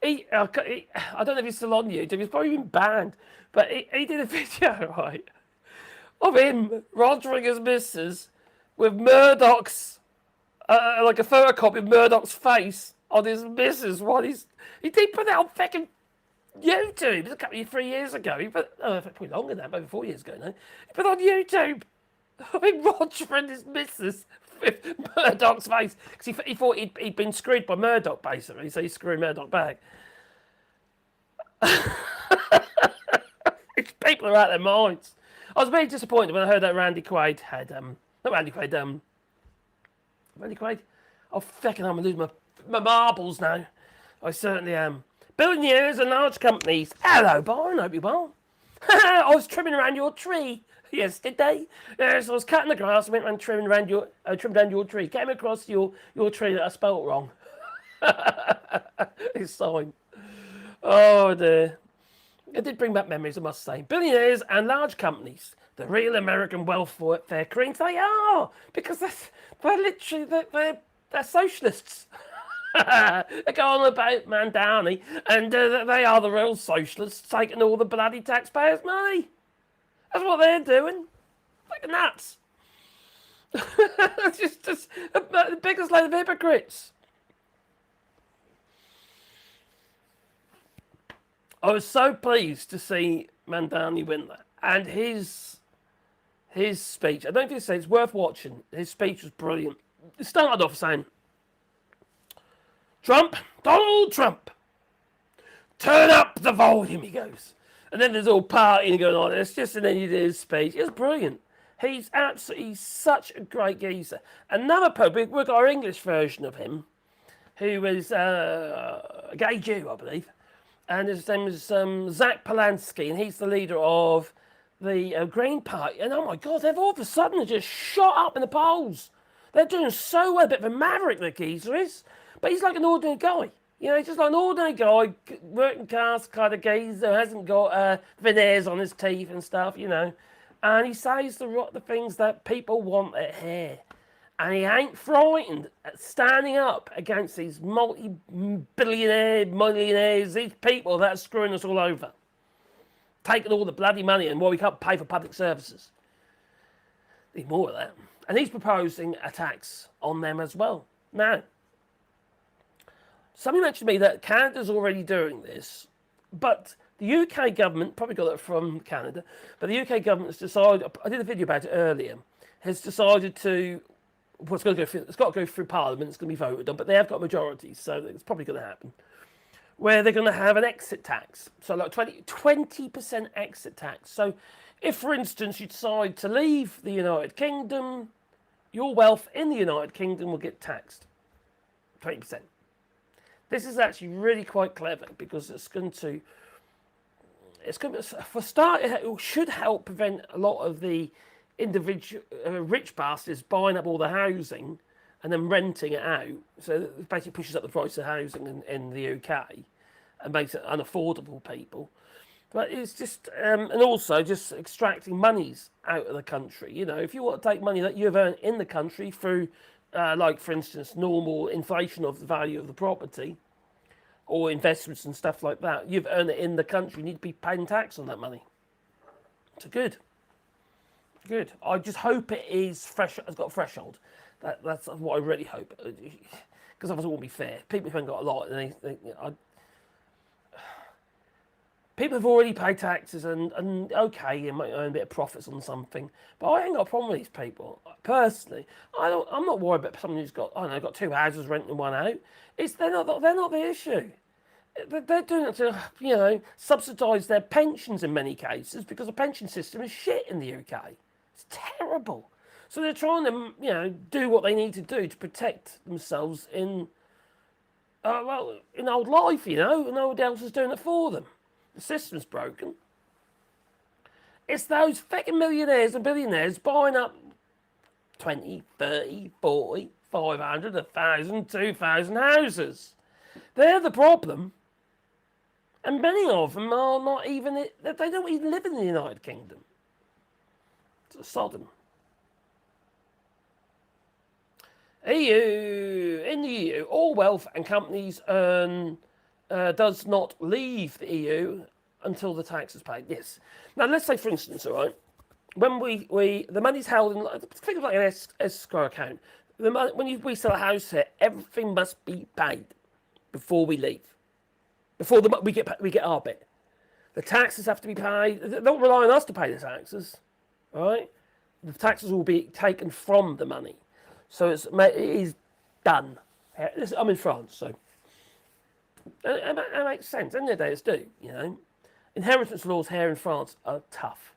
I don't know if he's still on YouTube. He's probably been banned. But he did a video, right, of him rogering his missus with Murdoch's, like a photocopy of Murdoch's face on his missus while he did put that on fucking YouTube. It was 3 years ago. He put, probably longer than that, maybe 4 years ago now. He put on YouTube of him rogering his missus with Murdoch's face because he thought he'd been screwed by Murdoch, basically, so he screwed Murdoch back. People are out of their minds. I was very disappointed when I heard that Randy Quaid had not Randy Quaid, Randy Quaid. Oh fucking I'm losing my marbles now. I certainly am. Billionaires and large companies. Hello, Byron, hope you're well. I was trimming around your tree yesterday. Yes, I was cutting the grass, went around trimming around your tree. Came across your tree that I spelt wrong. It's fine. Oh dear. It did bring back memories, I must say. Billionaires and large companies, the real American welfare queens, they are, because they're literally they're socialists. They go on about Mandani, and they are the real socialists, taking all the bloody taxpayers' money. That's what they're doing. Like nuts. It's just the biggest load of hypocrites. I was so pleased to see Mandani win that, and his speech. I don't think it's worth watching. His speech was brilliant. It started off saying, Donald Trump, turn up the volume, he goes. And then there's all partying going on. It's just, and then he did his speech. It was brilliant. He's such a great geezer. Another poet, we've got our English version of him, who is a gay Jew, I believe. And his name is Zach Polanski, and he's the leader of the Green Party. And oh my God, they've all of a sudden just shot up in the polls. They're doing so well. A bit of a maverick, the geezer is. But he's like an ordinary guy. You know, he's just like an ordinary guy, working class kind of geezer, hasn't got veneers on his teeth and stuff, you know. And he says the things that people want to hear. And he ain't frightened at standing up against these millionaires, these people that are screwing us all over. Taking all the bloody money and we can't pay for public services. Need more of that. And he's proposing a tax on them as well. Now, somebody mentioned to me that Canada's already doing this, but the UK government, probably got it from Canada, but the UK government has decided, I did a video about it earlier, has decided to, well, it's got to go through Parliament, it's going to be voted on, but they have got majorities, so it's probably going to happen, where they're going to have an exit tax. So like 20% exit tax. So if, for instance, you decide to leave the United Kingdom, your wealth in the United Kingdom will get taxed 20%. This is actually really quite clever because it's going to, for start, it should help prevent a lot of the individual rich bastards buying up all the housing and then renting it out. So it basically pushes up the price of housing in the UK and makes it unaffordable for people. But it's just, and also just extracting monies out of the country. You know, if you want to take money that you've earned in the country through, like for instance, normal inflation of the value of the property or investments and stuff like that, you've earned it in the country, you need to be paying tax on that money. So good. Good. I just hope it is fresh. It's got a threshold. That's what I really hope. Because otherwise it won't be fair. People who haven't got a lot, people have already paid taxes and okay, you might earn a bit of profits on something. But I ain't got a problem with these people. Personally, I'm not worried about someone who's got, I don't know, got two houses renting one out. They're not the issue. They're doing it to, you know, subsidise their pensions in many cases because the pension system is shit in the UK. It's terrible. So they're trying to, you know, do what they need to do to protect themselves in old life, you know, and no one else is doing it for them. The system's broken. It's those fucking millionaires and billionaires buying up 20, 30, 40, 500, 1,000, 2,000 houses. They're the problem. And many of them are not even, they don't even live in the United Kingdom. It's Sodom. In the EU, all wealth and companies earn does not leave the EU until the tax is paid. Yes. Now let's say, for instance, all right, when the money's held in, think of like an escrow account. When we sell a house here, everything must be paid before we leave. Before we get our bit. The taxes have to be paid. They don't rely on us to pay the taxes, all right? The taxes will be taken from the money. So it is done. I'm in France, so It makes sense, and they do, you know. Inheritance laws here in France are tough.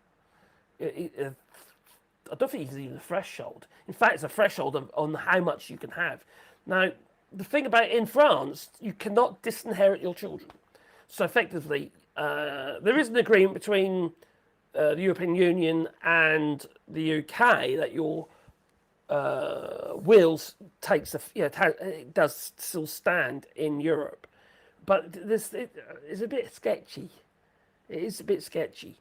I don't think it's even a threshold. In fact, it's a threshold on how much you can have. Now, the thing about it, in France, you cannot disinherit your children. So effectively, there is an agreement between the European Union and the UK that your wills takes it does still stand in Europe, but this is a bit sketchy. It is a bit sketchy.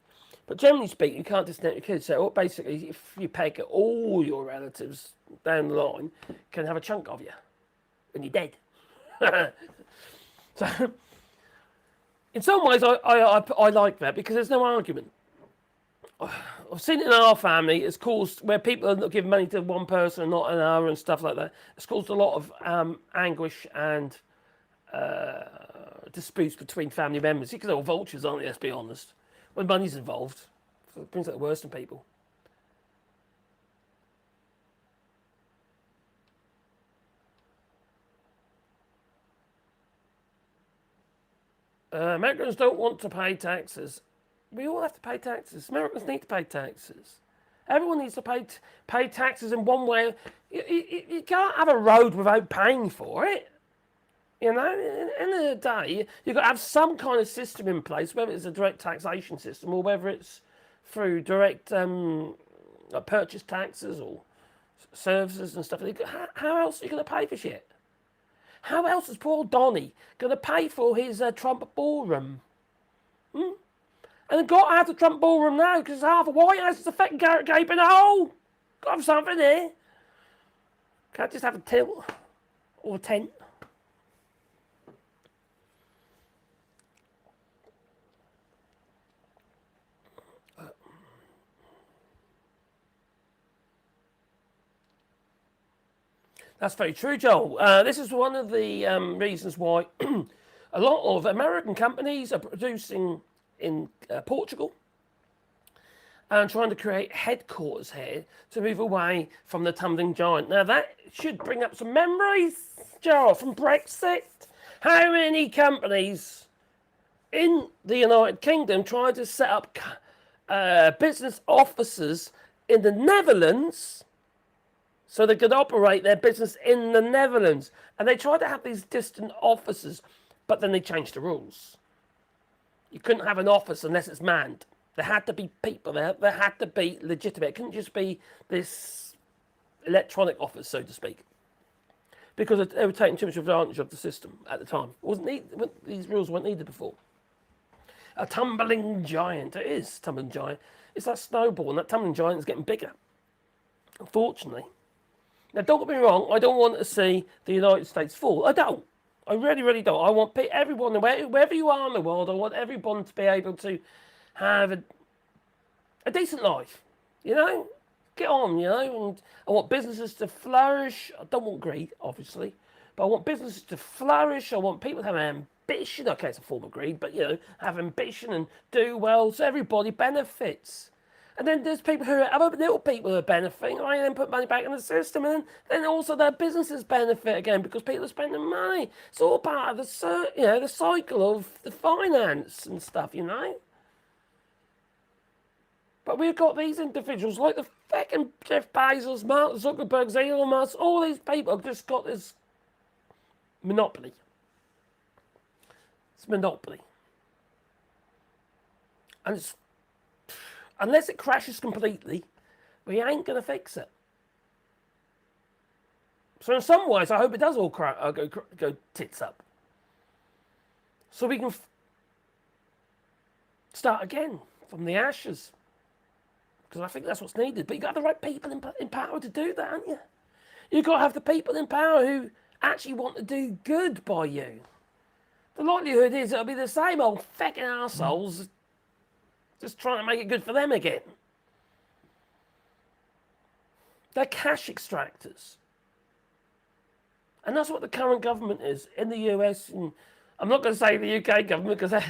But generally speaking, you can't disinherit your kids. So basically, if you peg all your relatives down the line, can have a chunk of you when you're dead. So, in some ways, I like that because there's no argument. I've seen it in our family. It's caused where people are not giving money to one person and not another and stuff like that. It's caused a lot of anguish and disputes between family members because they're all vultures, aren't they? Let's be honest. When money's involved, it brings out the worst in people. Americans don't want to pay taxes. We all have to pay taxes. Americans need to pay taxes. Everyone needs to pay taxes in one way. You can't have a road without paying for it. You know, at the end of the day, you've got to have some kind of system in place, whether it's a direct taxation system or whether it's through direct purchase taxes or services and stuff. How else are you going to pay for shit? How else is poor Donny going to pay for his Trump ballroom? And they've got to have the Trump ballroom now because half the White House is a fucking gaping hole. Got to have something there. Can't just have a tilt or a tent. That's very true, Joel. This is one of the reasons why a lot of American companies are producing in Portugal and trying to create headquarters here to move away from the tumbling giant. Now, that should bring up some memories, Joel, from Brexit. How many companies in the United Kingdom tried to set up business offices in the Netherlands so they could operate their business in the Netherlands? And they tried to have these distant offices, but then they changed the rules. You couldn't have an office unless it's manned. There had to be people there. There had to be legitimate. It couldn't just be this electronic office, so to speak, because they were taking too much advantage of the system at the time. It wasn't needed, these rules weren't needed before. A tumbling giant. It is a tumbling giant. It's that snowball, and that tumbling giant is getting bigger, unfortunately. Now, don't get me wrong. I don't want to see the United States fall. I don't. I really, really don't. I want everyone, wherever you are in the world, I want everyone to be able to have a decent life. You know? Get on, you know? And I want businesses to flourish. I don't want greed, obviously. But I want businesses to flourish. I want people to have ambition. Okay, it's a form of greed, but, you know, have ambition and do well so everybody benefits. And then there's people who are other little people who are benefiting. I then put money back in the system, and then also their businesses benefit again because people are spending money. It's all part of the cycle of the finance and stuff, you know. But we've got these individuals like the fucking Jeff Bezos, Mark Zuckerberg, Elon Musk. All these people have just got this monopoly. It's monopoly, and it's. Unless it crashes completely, we ain't going to fix it. So in some ways, I hope it does all go tits up. So we can start again from the ashes. Because I think that's what's needed. But you've got to have the right people in power to do that, haven't you? You've got to have the people in power who actually want to do good by you. The likelihood is it'll be the same old fucking arseholes just trying to make it good for them again. They're cash extractors. And that's what the current government is in the US. And I'm not going to say the UK government because they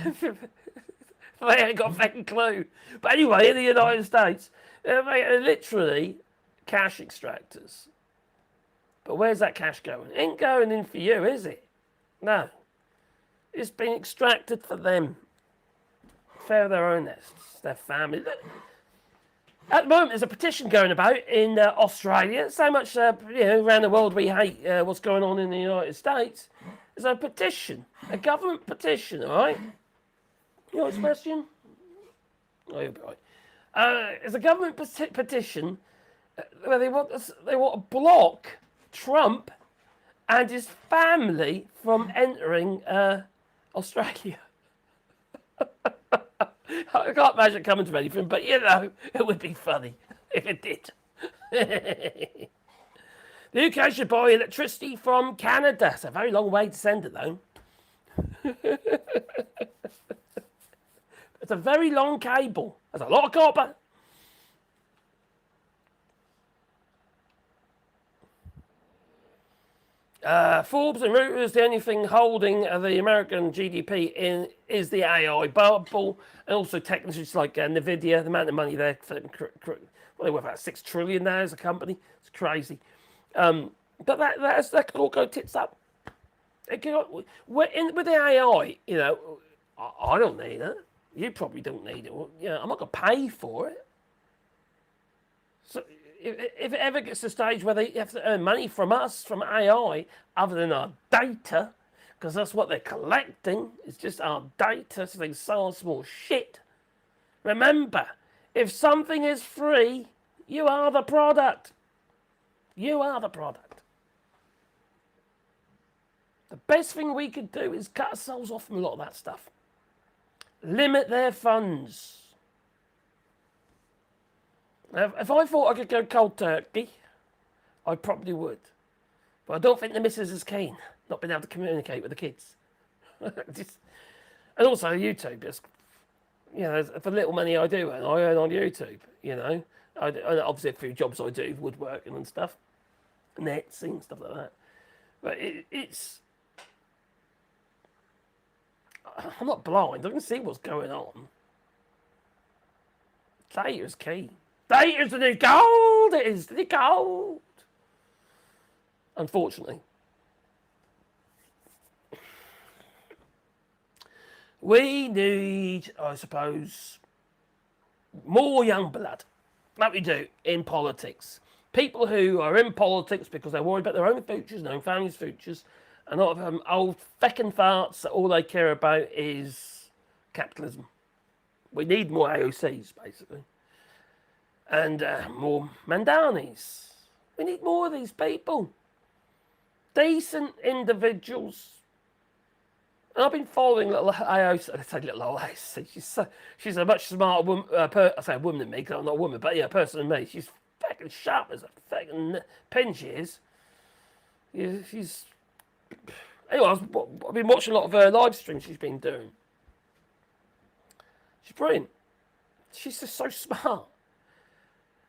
ain't got a fucking clue. But anyway, in the United States, they're literally cash extractors. But where's that cash going? It ain't going in for you, is it? No. It's been extracted for them. For their own nests, their family. At the moment, there's a petition going about in Australia. So much, around the world we hate what's going on in the United States. There's a petition, a government petition, all right? You know this question? Oh, you'll be right. It's a government petition where they want to block Trump and his family from entering Australia. I can't imagine it coming to anything, but it would be funny if it did. The UK should buy electricity from Canada. It's a very long way to send it, though. It's a very long cable. There's a lot of copper. Forbes and Reuters, the only thing holding the American GDP in is the AI bubble, and also technologies like Nvidia. The amount of money there, they're worth about $6 trillion now as a company. It's crazy. But that could all go tits up. It could, with the AI, I don't need it. You probably don't need it. I'm not going to pay for it. So if it ever gets to the stage where they have to earn money from us, from AI, other than our data, because that's what they're collecting, it's just our data, so they can sell us more shit. Remember, if something is free, you are the product. You are the product. The best thing we could do is cut ourselves off from a lot of that stuff. Limit their funds. If I thought I could go cold turkey, I probably would. But I don't think the missus is keen, not being able to communicate with the kids. And also YouTube, for little money I do earn, I earn on YouTube, and obviously a few jobs I do, woodworking and stuff, nets and stuff like that. But it's... I'm not blind, I can see what's going on. Data's key. Data's the new gold! It is the new gold! Unfortunately. We need, I suppose, more young blood, like we do in politics. People who are in politics because they're worried about their own futures, their own family's futures, and not of them old feckin' farts that all they care about is capitalism. We need more AOCs, basically. And more Mandanis. We need more of these people. Decent individuals. And I've been following little AOC. I say little AOC. She's a much smarter woman. I say a woman than me because I'm not a woman, but a person than me. She's fucking sharp as a fucking pin. She is. Yeah, she's. Anyway, I've been watching a lot of her live streams she's been doing. She's brilliant. She's just so smart.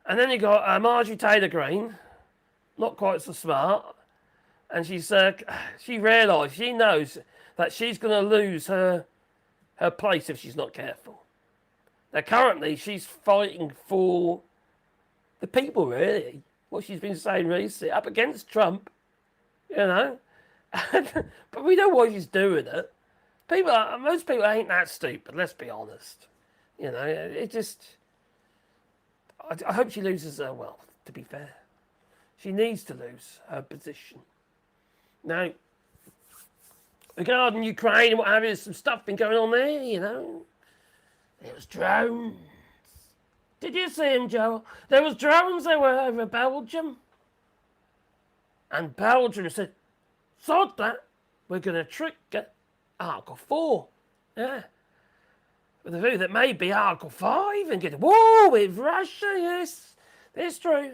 And then you got Marjorie Taylor Greene, not quite so smart, and she realised, she knows that she's going to lose her place if she's not careful. Now, currently, she's fighting for the people, really. What she's been saying recently, up against Trump, But we know why she's doing it. Most people ain't that stupid, let's be honest. It just... I hope she loses her wealth, to be fair. She needs to lose her position. Now, regarding Ukraine and what have you, there's some stuff been going on there, There was drones. Did you see them, Joe? There was drones that were over Belgium. And Belgium said, sod that, we're going to trigger Article 4. Yeah. With the view that maybe Article 5 and get a war with Russia, yes, that's true.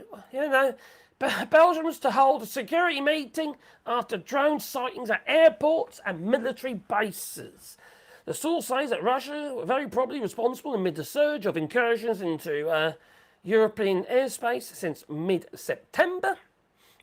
Belgium was to hold a security meeting after drone sightings at airports and military bases. The source says that Russia were very probably responsible amid the surge of incursions into European airspace since mid-September.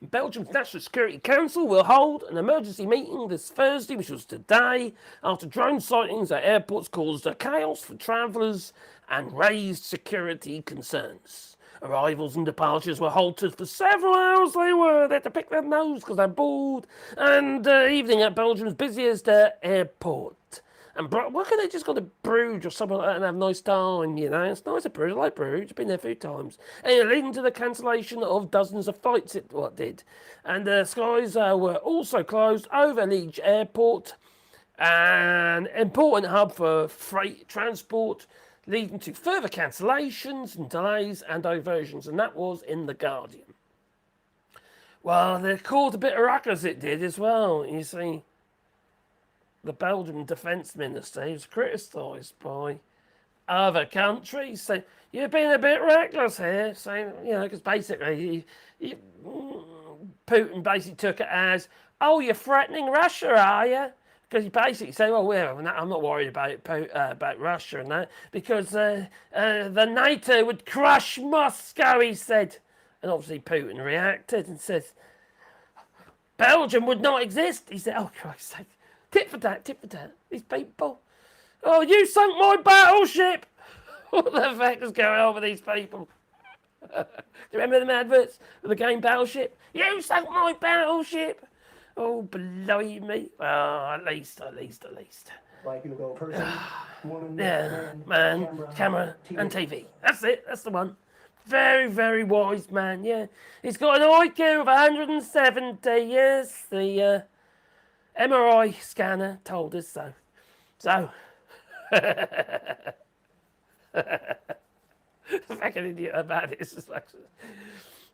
Belgium's National Security Council will hold an emergency meeting this Thursday, which was today, after drone sightings at airports caused chaos for travellers and raised security concerns. Arrivals and departures were halted for several hours. They had to pick their nose because they're bored. And evening at Belgium's busiest airport. And why can't they just go to Bruges or something like that and have a nice time, you know? It's nice at Bruges. I like Bruges. Been there a few times. And leading to the cancellation of dozens of flights, it did. And the skies were also closed over Liege Airport, an important hub for freight transport, leading to further cancellations and delays and diversions. And that was in The Guardian. Well, they caused a bit of ruckus, it did as well, you see. The Belgian Defence Minister was criticised by other countries, saying, you've been a bit reckless here, saying, you know, because basically Putin basically took it as, oh, you're threatening Russia, are you? Because he basically said, well, I'm not worried about Russia and that, because the NATO would crush Moscow, he said. And obviously Putin reacted and said, Belgium would not exist. He said, oh, Christ's sake. Tit for tat, these people. Oh, you sunk my battleship. What the fuck is going on with these people? Do you remember them adverts of the game Battleship? You sunk my battleship. Oh, believe me. Oh, at least. Like you go person, woman, Yeah, man, camera, and TV. That's it. That's the one. Very, very wise man, yeah. He's got an IQ of 170, yes. The MRI scanner told us so. So, fucking idiot about it.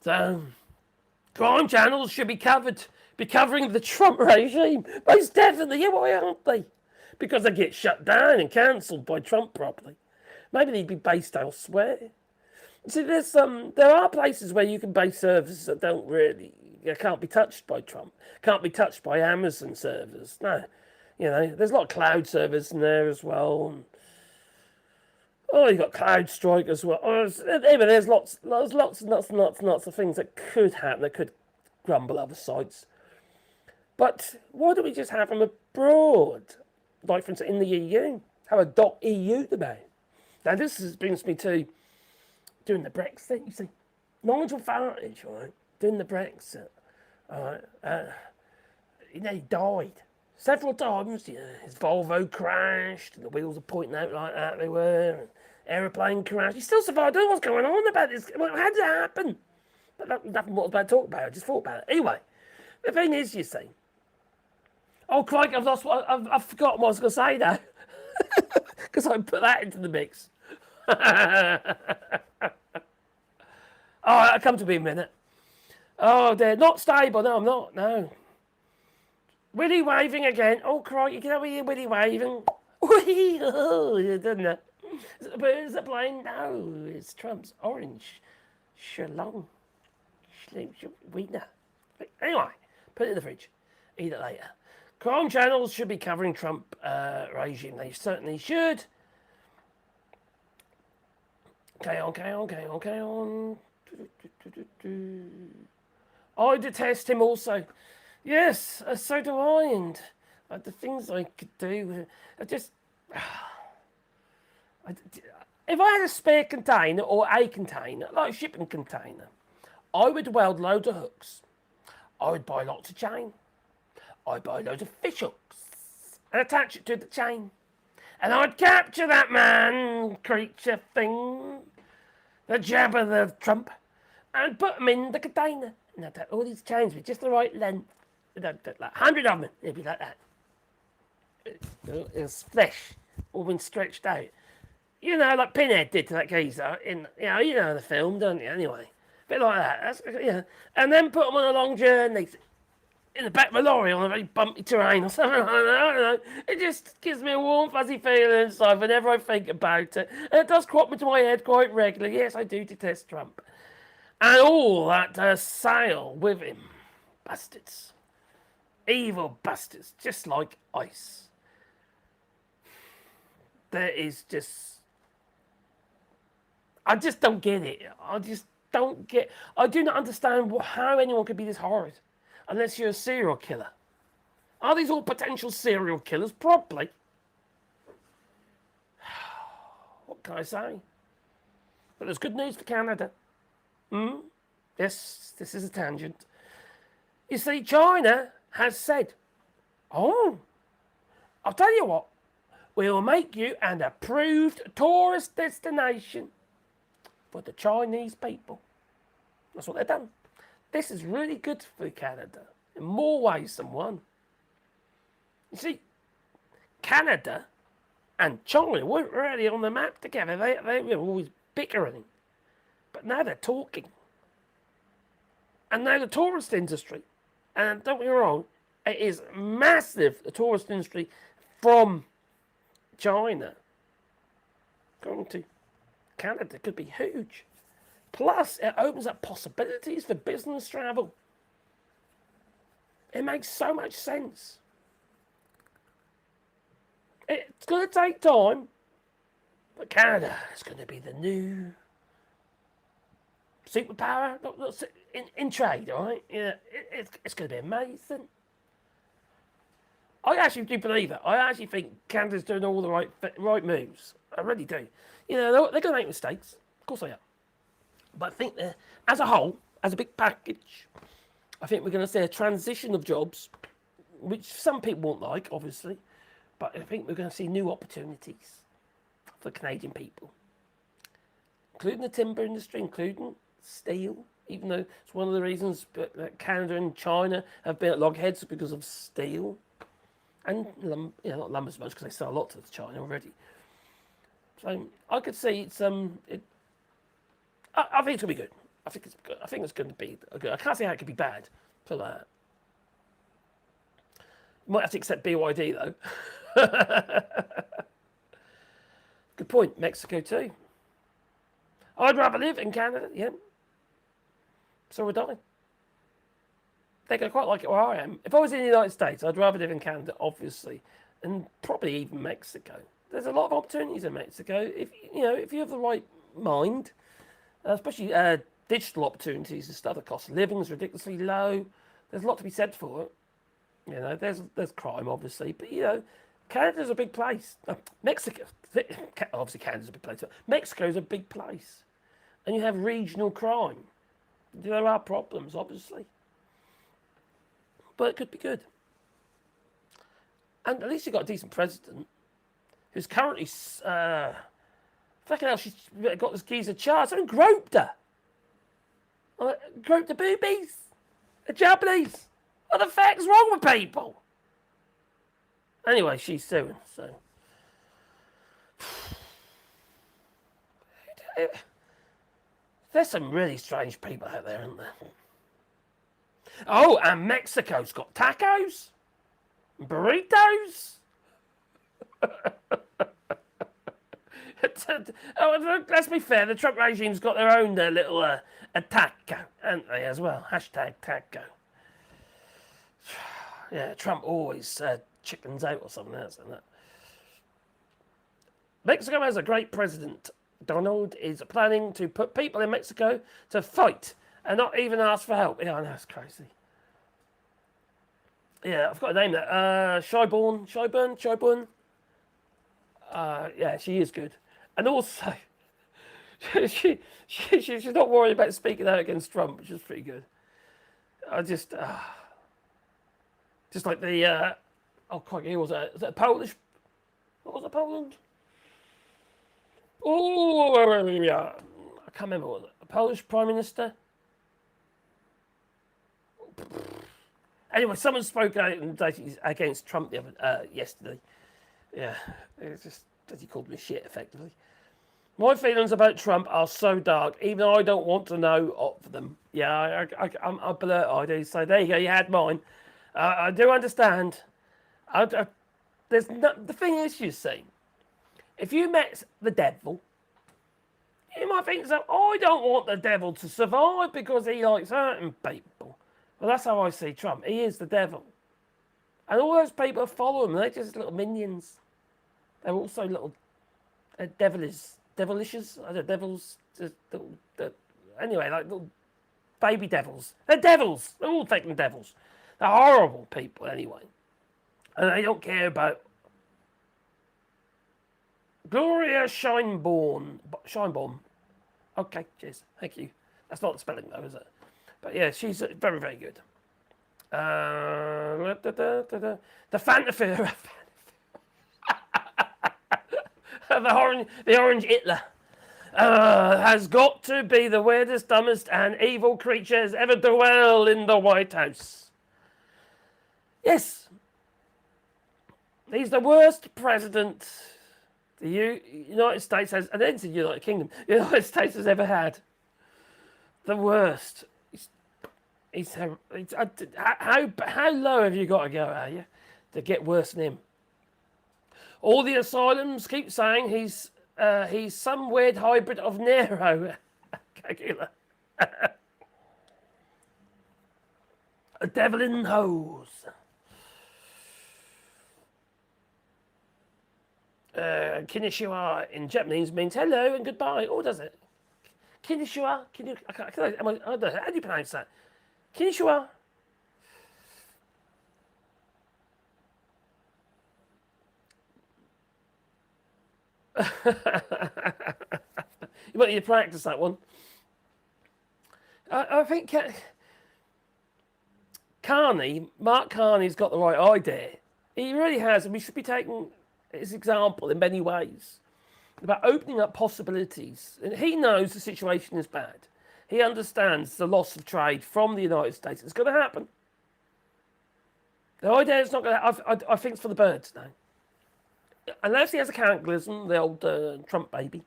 So, crime channels should be covering the Trump regime. Most definitely, yeah, why aren't they? Because they get shut down and cancelled by Trump probably. Maybe they'd be based elsewhere. See, there are places where you can base services that can't be touched by Trump, can't be touched by Amazon servers. No, you know, there's a lot of cloud servers in there as well. You've got CloudStrike as well. Anyway, there's lots of things that could happen, that could grumble other sites. But why don't we just have them abroad? Like, for instance, in the EU. Have a .eu domain. Now, this brings me to doing the Brexit, you see. Nigel Farage, right, doing the Brexit. He died several times. You know, his Volvo crashed, and the wheels are pointing out like that they were. And aeroplane crash. He still survived. I don't know what's going on about this. Well, how did it happen? But nothing more about to talk about. I just thought about it. Anyway, the thing is, you see. Oh, crikey, I've forgotten what I was going to say now. Because I put that into the mix. All right, I'll come to me in a minute. Oh, they're not stable. No, I'm not. No. Willy waving again. Oh, crikey, get over here, Willy waving. Oh, you didn't it? But is it plane? No, it's Trump's orange. Shalom. Wiener. Anyway, put it in the fridge. Eat it later. Crime channels should be covering Trump regime. They certainly should. Okay on. I detest him also. Yes, so do I. And the things I could do, if I had a spare container or a container, like a shipping container, I would weld loads of hooks. I would buy lots of chain. I'd buy loads of fish hooks and attach it to the chain. And I'd capture that man, creature thing, the jabber, the Trump, and put them in the container. And I'd have all these chains with just the right length. Like 100 of them, it'd be like that. It's flesh, all been stretched out. You know, like Pinhead did to that geezer in, you know the film, don't you? Anyway, a bit like that. And then put them on a long journey in the back of a lorry on a very bumpy terrain or something like that. I don't know. It just gives me a warm, fuzzy feeling inside whenever I think about it. And it does crop into my head quite regularly. Yes, I do detest Trump. And all that sail with him. Bastards. Evil bastards. Just like ice. There is just... I just don't get it. I do not understand how anyone could be this horrid. Unless you're a serial killer. Are these all potential serial killers? Probably. What can I say? But there's good news for Canada. Yes, this is a tangent. You see, China has said, oh, I'll tell you what, we'll make you an approved tourist destination for the Chinese people. That's what they've done. This is really good for Canada in more ways than one. You see, Canada and China weren't really on the map together. They were always bickering. But now they're talking. And now the tourist industry, and don't get me wrong, it is massive, the tourist industry from China going to Canada could be huge. Plus, it opens up possibilities for business travel. It makes so much sense. It's going to take time, but Canada is going to be the new superpower in trade, all right? Yeah, it's going to be amazing. I actually do believe it. I actually think Canada's doing all the right moves. I really do. You know, they're going to make mistakes. Of course they are. But I think as a whole, as a big package, I think we're going to see a transition of jobs, which some people won't like, obviously. But I think we're going to see new opportunities for Canadian people, including the timber industry, including steel, even though it's one of the reasons that Canada and China have been at loggerheads because of steel. And not lumber so much because they sell a lot to China already. So I could see it's I think it's gonna be good. I think it's good. I think it's going to be good. I can't see how it could be bad for that. You might have to accept BYD though. Good point. Mexico too. I'd rather live in Canada. Yeah. So would I. They're going to quite like it where I am. If I was in the United States, I'd rather live in Canada, obviously, and probably even Mexico. There's a lot of opportunities in Mexico if you have the right mind, especially digital opportunities and stuff. The cost of living is ridiculously low. There's a lot to be said for it. You know, there's crime, obviously, but Canada's a big place. Mexico, obviously, Canada's a big place. But Mexico's a big place, and you have regional crime. There are problems, obviously. But it could be good. And at least you've got a decent president who's currently, fucking hell, she's got this geezer charged. Someone groped her. Groped her boobies. The Japanese. What the fuck's wrong with people? Anyway, she's suing, so. There's some really strange people out there, aren't there? Oh, and Mexico's got tacos, burritos. Let's be fair, the Trump regime's got their own little taco, haven't they, as well? Hashtag taco. Yeah, Trump always chickens out or something else, isn't it? Mexico has a great president. Donald is planning to put people in Mexico to fight and not even ask for help. Yeah, I know, it's crazy. Yeah, I've got to name that. Shyburn. Yeah, she is good. And also, she's not worried about speaking out against Trump, which is pretty good. I just like the, crikey, was that Polish? What was it, Poland? Oh, yeah. I can't remember what it was. A Polish Prime Minister? Anyway, someone spoke out against Trump yesterday. Yeah, it's just that he called me shit, effectively. My feelings about Trump are so dark, even though I don't want to know of them. Yeah, I'm blurt eyed. I do. So there you go, you had mine. I do understand. The thing is, you see, if you met the devil, you might think, so, I don't want the devil to survive because he likes hurting people. Well, that's how I see Trump. He is the devil. And all those people who follow him, they're just little minions. They're also little devilishes. I don't know, devils. Anyway, like little baby devils. They're devils. They're all taking devils. They're horrible people, anyway. And they don't care about Gloria Scheinbaum. Okay, cheers. Thank you. That's not the spelling though, is it? But yeah, she's very, very good. The fantasy, the orange Hitler has got to be the weirdest, dumbest, and evil creatures ever dwell in the White House. Yes, he's the worst president the United States has, and then the United Kingdom, the United States has ever had. The worst. How low have you got to go, are you, to get worse than him? All the asylums keep saying he's some weird hybrid of Nero. A devil in hose. Konnichiwa in Japanese means hello and goodbye. Oh, does it? Konnichiwa? I don't know. How do you pronounce that? Konnichiwa. You want you to practice that one. I think Mark Carney's got the right idea. He really has, and we should be taking his example in many ways about opening up possibilities. And he knows the situation is bad. He understands the loss of trade from the United States. It's going to happen. The idea is not going to. I think it's for the birds now. Unless he has a cataclysm, the old Trump baby.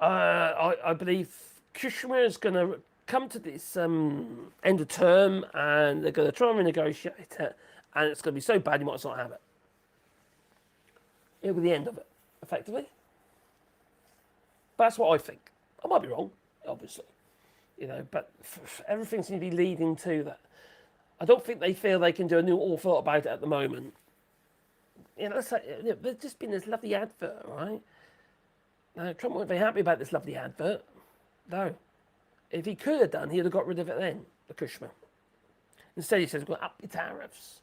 I believe Kushner is going to come to this end of term, and they're going to try and renegotiate it, and it's going to be so bad you might as well have it. It'll be the end of it, effectively. That's what I think. I might be wrong, obviously, but everything seems to be leading to that. I don't think they feel they can do a new awful lot about it at the moment. Let's say, there's just been this lovely advert, right? Now, Trump won't be happy about this lovely advert. No. If he could have done, he'd have got rid of it then, the Kushner. Instead, he says, we're going to up your tariffs.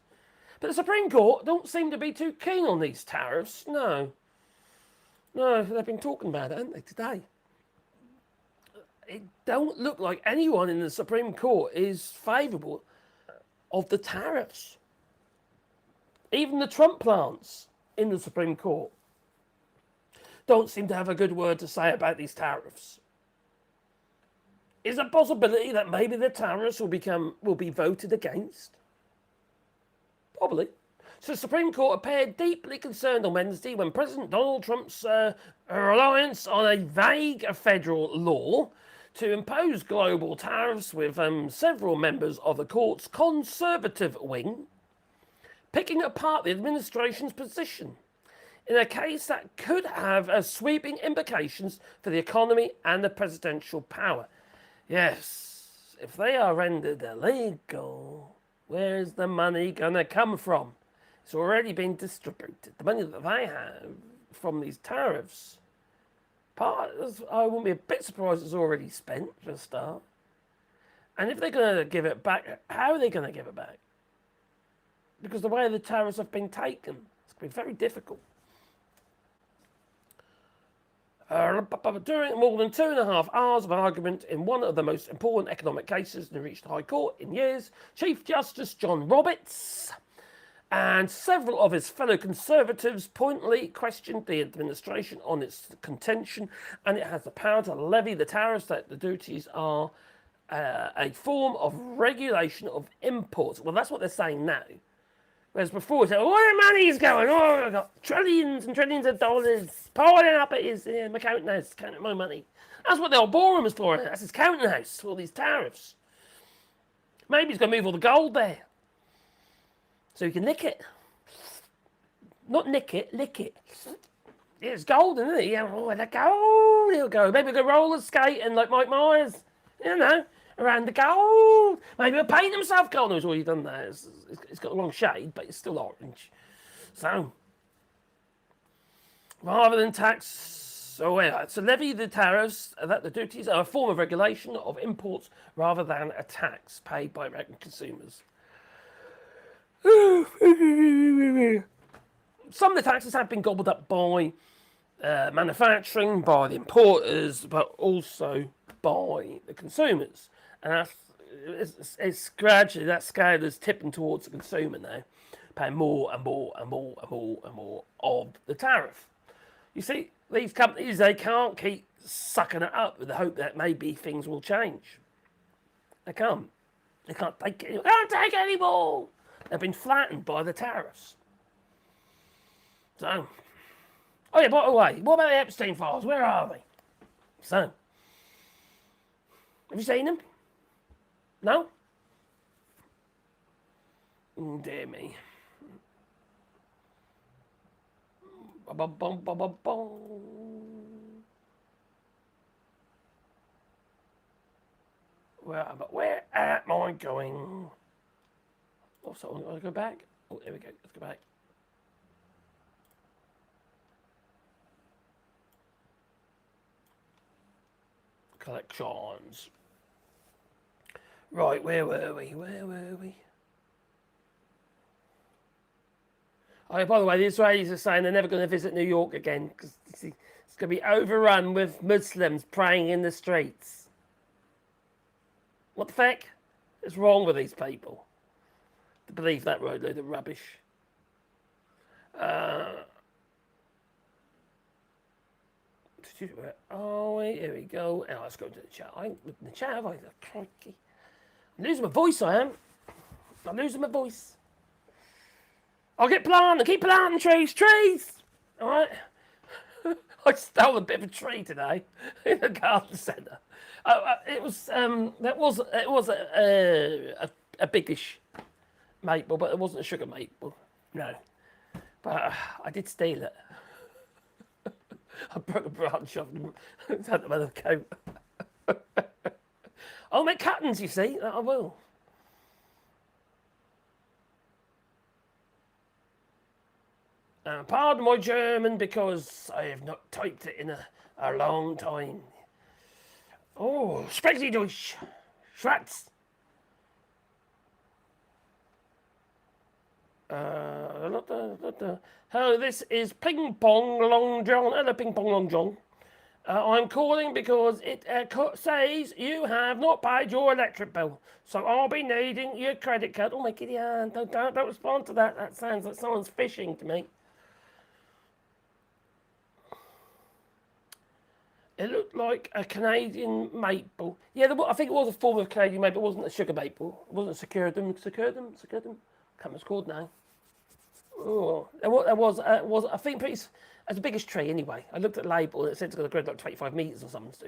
But the Supreme Court don't seem to be too keen on these tariffs. No, they've been talking about it, haven't they, today? It don't look like anyone in the Supreme Court is favourable of the tariffs. Even the Trump plants in the Supreme Court don't seem to have a good word to say about these tariffs. Is a possibility that maybe the tariffs will be voted against? Probably. So the Supreme Court appeared deeply concerned on Wednesday when President Donald Trump's reliance on a vague federal law to impose global tariffs, with several members of the court's conservative wing picking apart the administration's position in a case that could have sweeping implications for the economy and the presidential power. Yes, if they are rendered illegal, where's the money going to come from? It's already been distributed. The money that they have from these tariffs, I wouldn't be a bit surprised it's already spent for a start. And if they're going to give it back, how are they going to give it back? Because the way the tariffs have been taken, it's going to be very difficult. During more than 2.5 hours of argument in one of the most important economic cases in reached the High Court in years, Chief Justice John Roberts and several of his fellow conservatives pointedly questioned the administration on its contention, and it has the power to levy the tariffs that the duties are a form of regulation of imports. Well, that's what they're saying now. Whereas before, it's like, all the money's going, I've got trillions and trillions of dollars piling up at his my counting house, counting my money. That's what the old ballroom is for. That's his counting house, all these tariffs. Maybe he's going to move all the gold there, so he can lick it. Not nick it, lick it. It's golden, isn't it? Yeah, oh, the gold, he'll go. Maybe he'll go roller skating like Mike Myers, around the gold. Maybe he'll paint himself gold. No, he's already done that. It's got a long shade, but it's still orange. So, rather than to levy the tariffs, that the duties are a form of regulation of imports rather than a tax paid by American consumers. Some of the taxes have been gobbled up by manufacturing, by the importers, but also by the consumers. And it's gradually, that scale is tipping towards the consumer now, paying more and more and more and more and more of the tariff. You see, these companies, they can't keep sucking it up with the hope that maybe things will change. They can't. They can't take it. They can't take it anymore. They've been flattened by the tariffs. So, oh yeah, by the way, what about the Epstein files? Where are they? So, have you seen them? No? Dear me. Where am I going? Oh, so I'm going to go back. Oh, there we go. Let's go back. Collections. Right, where were we? Oh, by the way, the Israelis are saying they're never going to visit New York again because it's going to be overrun with Muslims praying in the streets. What the heck is wrong with these people to believe that load of rubbish? Oh, here we go. Oh, let's go to the chat. I ain't looking in the chat, have I? Crikey. I'm losing my voice, I am. I'm losing my voice. I'll keep planting trees. All right. I stole a bit of a tree today in the garden centre. It was a biggish maple, but it wasn't a sugar maple. No, but I did steal it. I broke a branch off and had them on the coat. I'll make cuttings, you see. I will. Pardon my German because I have not typed it in a long time. Oh, sprechen Sie Deutsch. Schwarz. Hello, this is Ping Pong Long John. Hello, Ping Pong Long John. I'm calling because it says you have not paid your electric bill. So I'll be needing your credit card. Oh, my giddy hand. Don't respond to that. That sounds like someone's fishing to me. It looked like a Canadian maple. Yeah, I think it was a form of Canadian maple. It wasn't a sugar maple. It wasn't a Securdum. I can't remember what it's called now. Oh, there was. I think it's the biggest tree anyway. I looked at the label and it said it's going to grow like 25 metres or something. So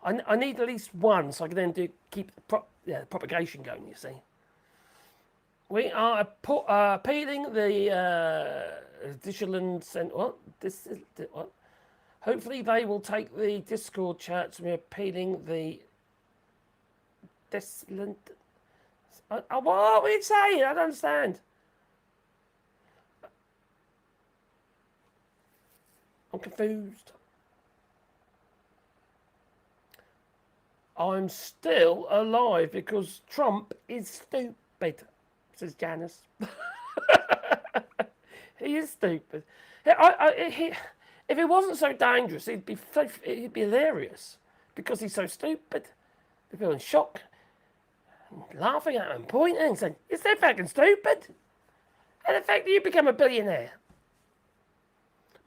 I need at least one so I can then keep the propagation going. You see, we are peeling the Disherland Centre. What? This is what? Hopefully they will take the Discord chats and we're peeling the Disherland. What are you saying? I don't understand. I'm confused. I'm still alive because Trump is stupid, says Janice. He is stupid. If it wasn't so dangerous, he'd be hilarious because he's so stupid. People in shock, laughing at him and pointing and saying, "You're so fucking stupid." And the fact that you become a billionaire.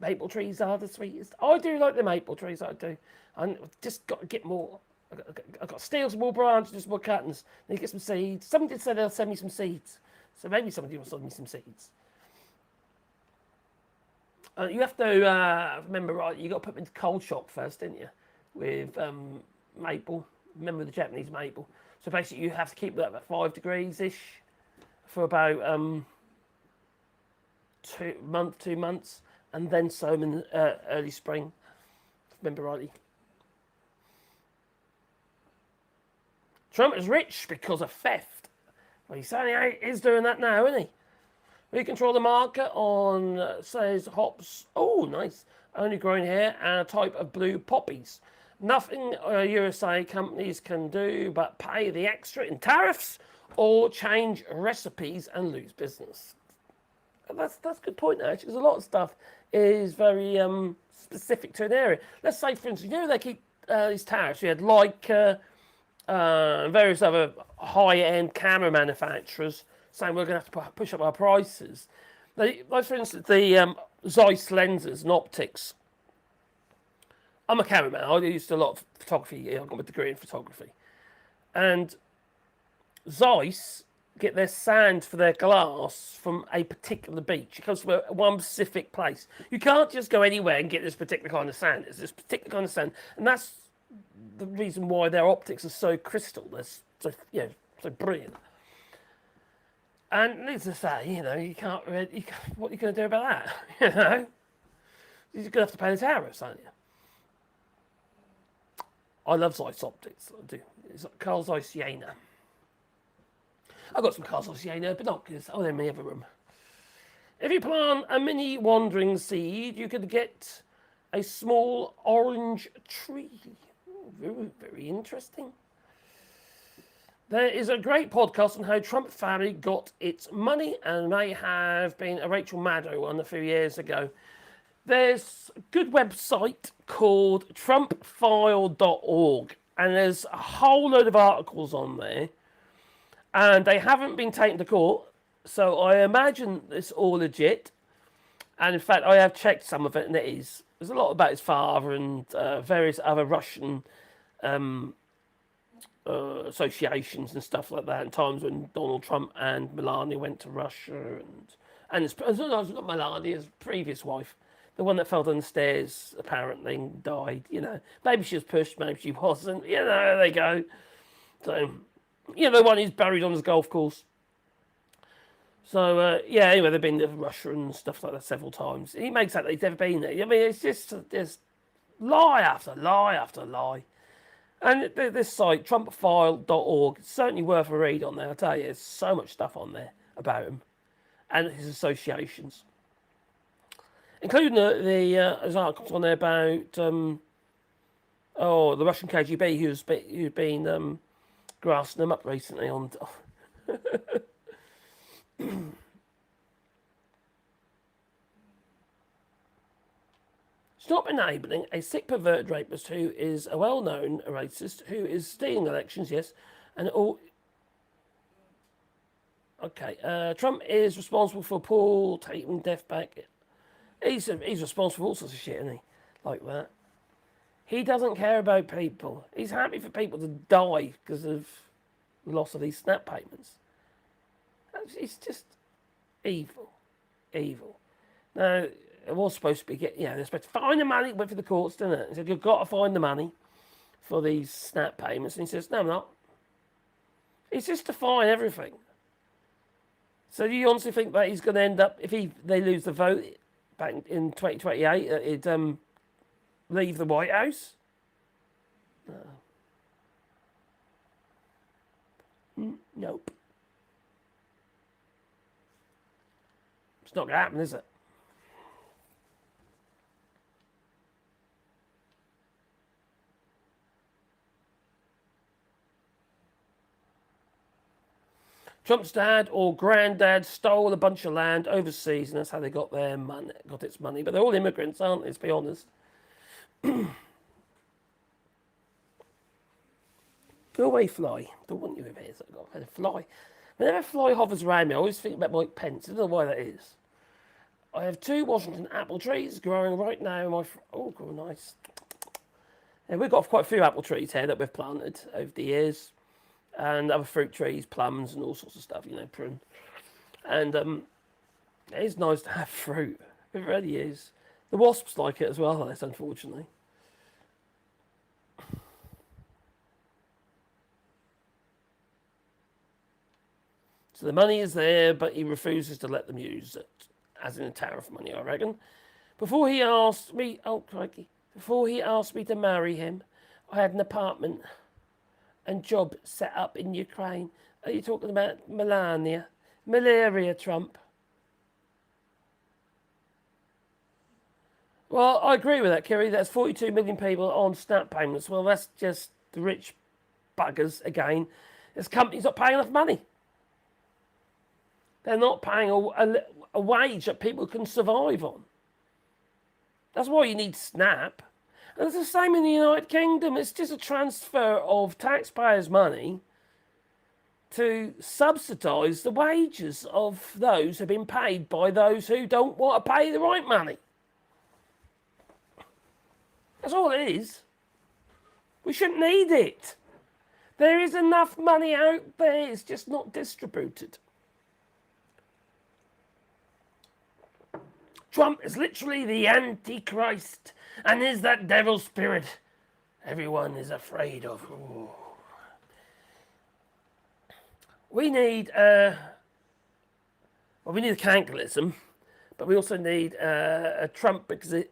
Maple trees are the sweetest. I do like the maple trees, I do. I've just got to get more. I've got to steal some more branches, more cuttings. Then get some seeds. Someone did say they'll send me some seeds. So maybe somebody will send me some seeds. You have to remember, right, you got to put them into cold shock first, didn't you? With maple. Remember the Japanese maple. So basically you have to keep that at 5 degrees-ish for about 2 months. And then sow them in early spring. Remember rightly. Trump is rich because of theft. Well, he certainly is doing that now, isn't he? We control the market on, says hops. Oh, nice. Only growing here and a type of blue poppies. Nothing USA companies can do but pay the extra in tariffs or change recipes and lose business. That's a good point, actually, because a lot of stuff is very specific to an area. Let's say, for instance, they keep these tariffs. You had Leica, various other high-end camera manufacturers saying we're going to have to push up our prices. Like for instance, the Zeiss lenses and optics. I'm a cameraman. I used a lot of photography. I got my degree in photography. And Zeiss get their sand for their glass from a particular beach. It comes from one specific place. You can't just go anywhere and get this particular kind of sand. It's this particular kind of sand. And that's the reason why their optics are so crystal. They're so brilliant. And needless to say, you can't really, what are you going to do about that? You're going to have to pay the tariffs, aren't you? I love Zeiss optics. I do. It's like Carl Zeiss Jena. I've got some Carl Zeiss Jena binoculars. Oh, they're in my other room. If you plant a mini wandering seed, you could get a small orange tree. Very, very interesting. There is a great podcast on how Trump family got its money, and may have been a Rachel Maddow one a few years ago. There's a good website called trumpfile.org, and there's a whole load of articles on there, and they haven't been taken to court, so I imagine it's all legit. And in fact, I have checked some of it, and it is. There's a lot about his father and various other Russian associations and stuff like that, and times when Donald Trump and Melania went to Russia, and it's not Melania's previous wife, the one that fell down the stairs apparently and died. Maybe she was pushed, maybe she wasn't. There they go. So, the one who's buried on his golf course. So anyway, they've been to Russia and stuff like that several times. He makes out that he's never been there. I mean, it's just lie after lie after lie. And this site, trumpfile.org, it's certainly worth a read on there. I tell you, there's so much stuff on there about him and his associations, including there's articles on there about the Russian KGB who's been grassing them up recently on. Stop enabling a sick perverted rapist who is a well-known racist who is stealing elections, yes, and all. Okay, Trump is responsible for Paul taking death back. He's responsible for all sorts of shit, isn't he? Like that. He doesn't care about people. He's happy for people to die because of the loss of these SNAP payments. It's just evil. Now, it was supposed to be, they're supposed to find the money, went for the courts, didn't it? He said, you've got to find the money for these SNAP payments. And he says, no, I'm not. It's just to find everything. So do you honestly think that he's going to end up, if they lose the vote back in 2028, he'd leave the White House? No. Nope. It's not going to happen, is it? Trump's dad or granddad stole a bunch of land overseas, and that's how they got their money, got its money. But they're all immigrants, aren't they? Let's be honest. Go away, fly. Don't want you over here. So I've got a fly. Whenever a fly hovers around me, I always think about Mike Pence. I don't know why that is. I have 2 Washington apple trees growing right now. Oh, nice. Yeah, we've got quite a few apple trees here that we've planted over the years. And other fruit trees, plums, and all sorts of stuff, prune. And it is nice to have fruit. It really is. The wasps like it as well, unfortunately. So the money is there, but he refuses to let them use it, as in the tariff money, I reckon. Before he asked me to marry him, I had an apartment and job set up in Ukraine. Are you talking about Melania? Malaria, Trump. Well, I agree with that, Kerry. That's 42 million people on SNAP payments. Well, that's just the rich buggers again. This company's not paying enough money. They're not paying a wage that people can survive on. That's why you need Snap. And it's the same in the United Kingdom. It's just a transfer of taxpayers' money to subsidise the wages of those who have been paid by those who don't want to pay the right money. That's all it is. We shouldn't need it. There is enough money out there, it's just not distributed. Trump is literally the Antichrist and is that devil spirit everyone is afraid of. Ooh. We need a cancalism, but we also need a Trumpism,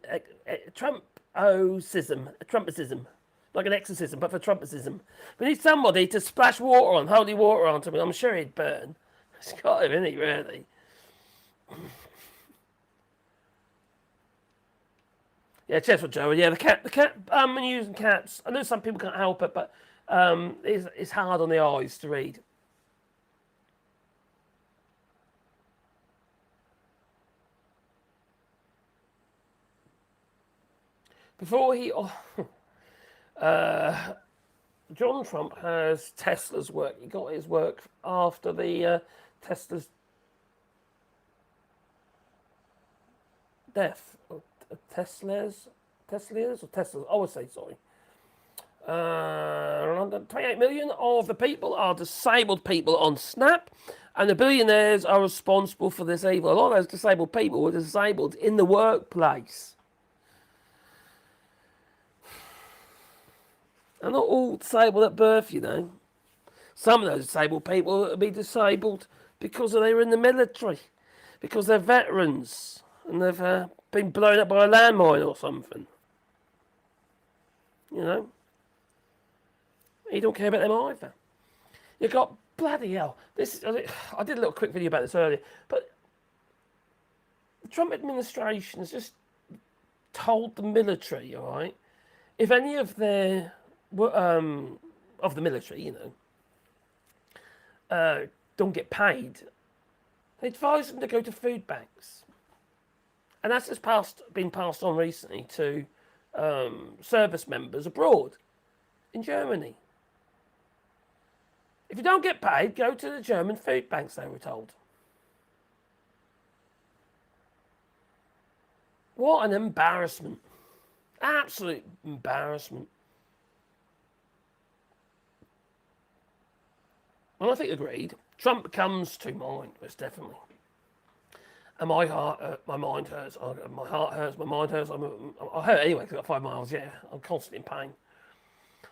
like an exorcism, but for Trumpism. We need somebody to splash holy water onto me. I'm sure he'd burn. It's got him, isn't he, really? Yeah, cheers for Joe. Yeah, the cat. I'm using cats. I know some people can't help it, but it's hard on the eyes to read. Before he, John Trump has Tesla's work. He got his work after the Tesla's death. Teslas. I would say sorry. 28 million of the people are disabled people on Snap, and the billionaires are responsible for this evil. A lot of those disabled people were disabled in the workplace. And not all disabled at birth, you know. Some of those disabled people will be disabled because they were in the military, because they're veterans, and they've been blown up by a landmine or something. You know? You don't care about them either. You got, bloody hell. I did a little quick video about this earlier, but the Trump administration has just told the military, all right, if any of their of the military, you know, don't get paid, they advise them to go to food banks. And that's just been passed on recently to service members abroad in Germany. If you don't get paid, go to the German food banks, they were told. What an embarrassment. Absolute embarrassment. Well, I think agreed. Trump comes to mind, most definitely. And my mind hurts. My heart hurts. My mind hurts. I hurt anyway because I've got 5 miles. Yeah, I'm constantly in pain.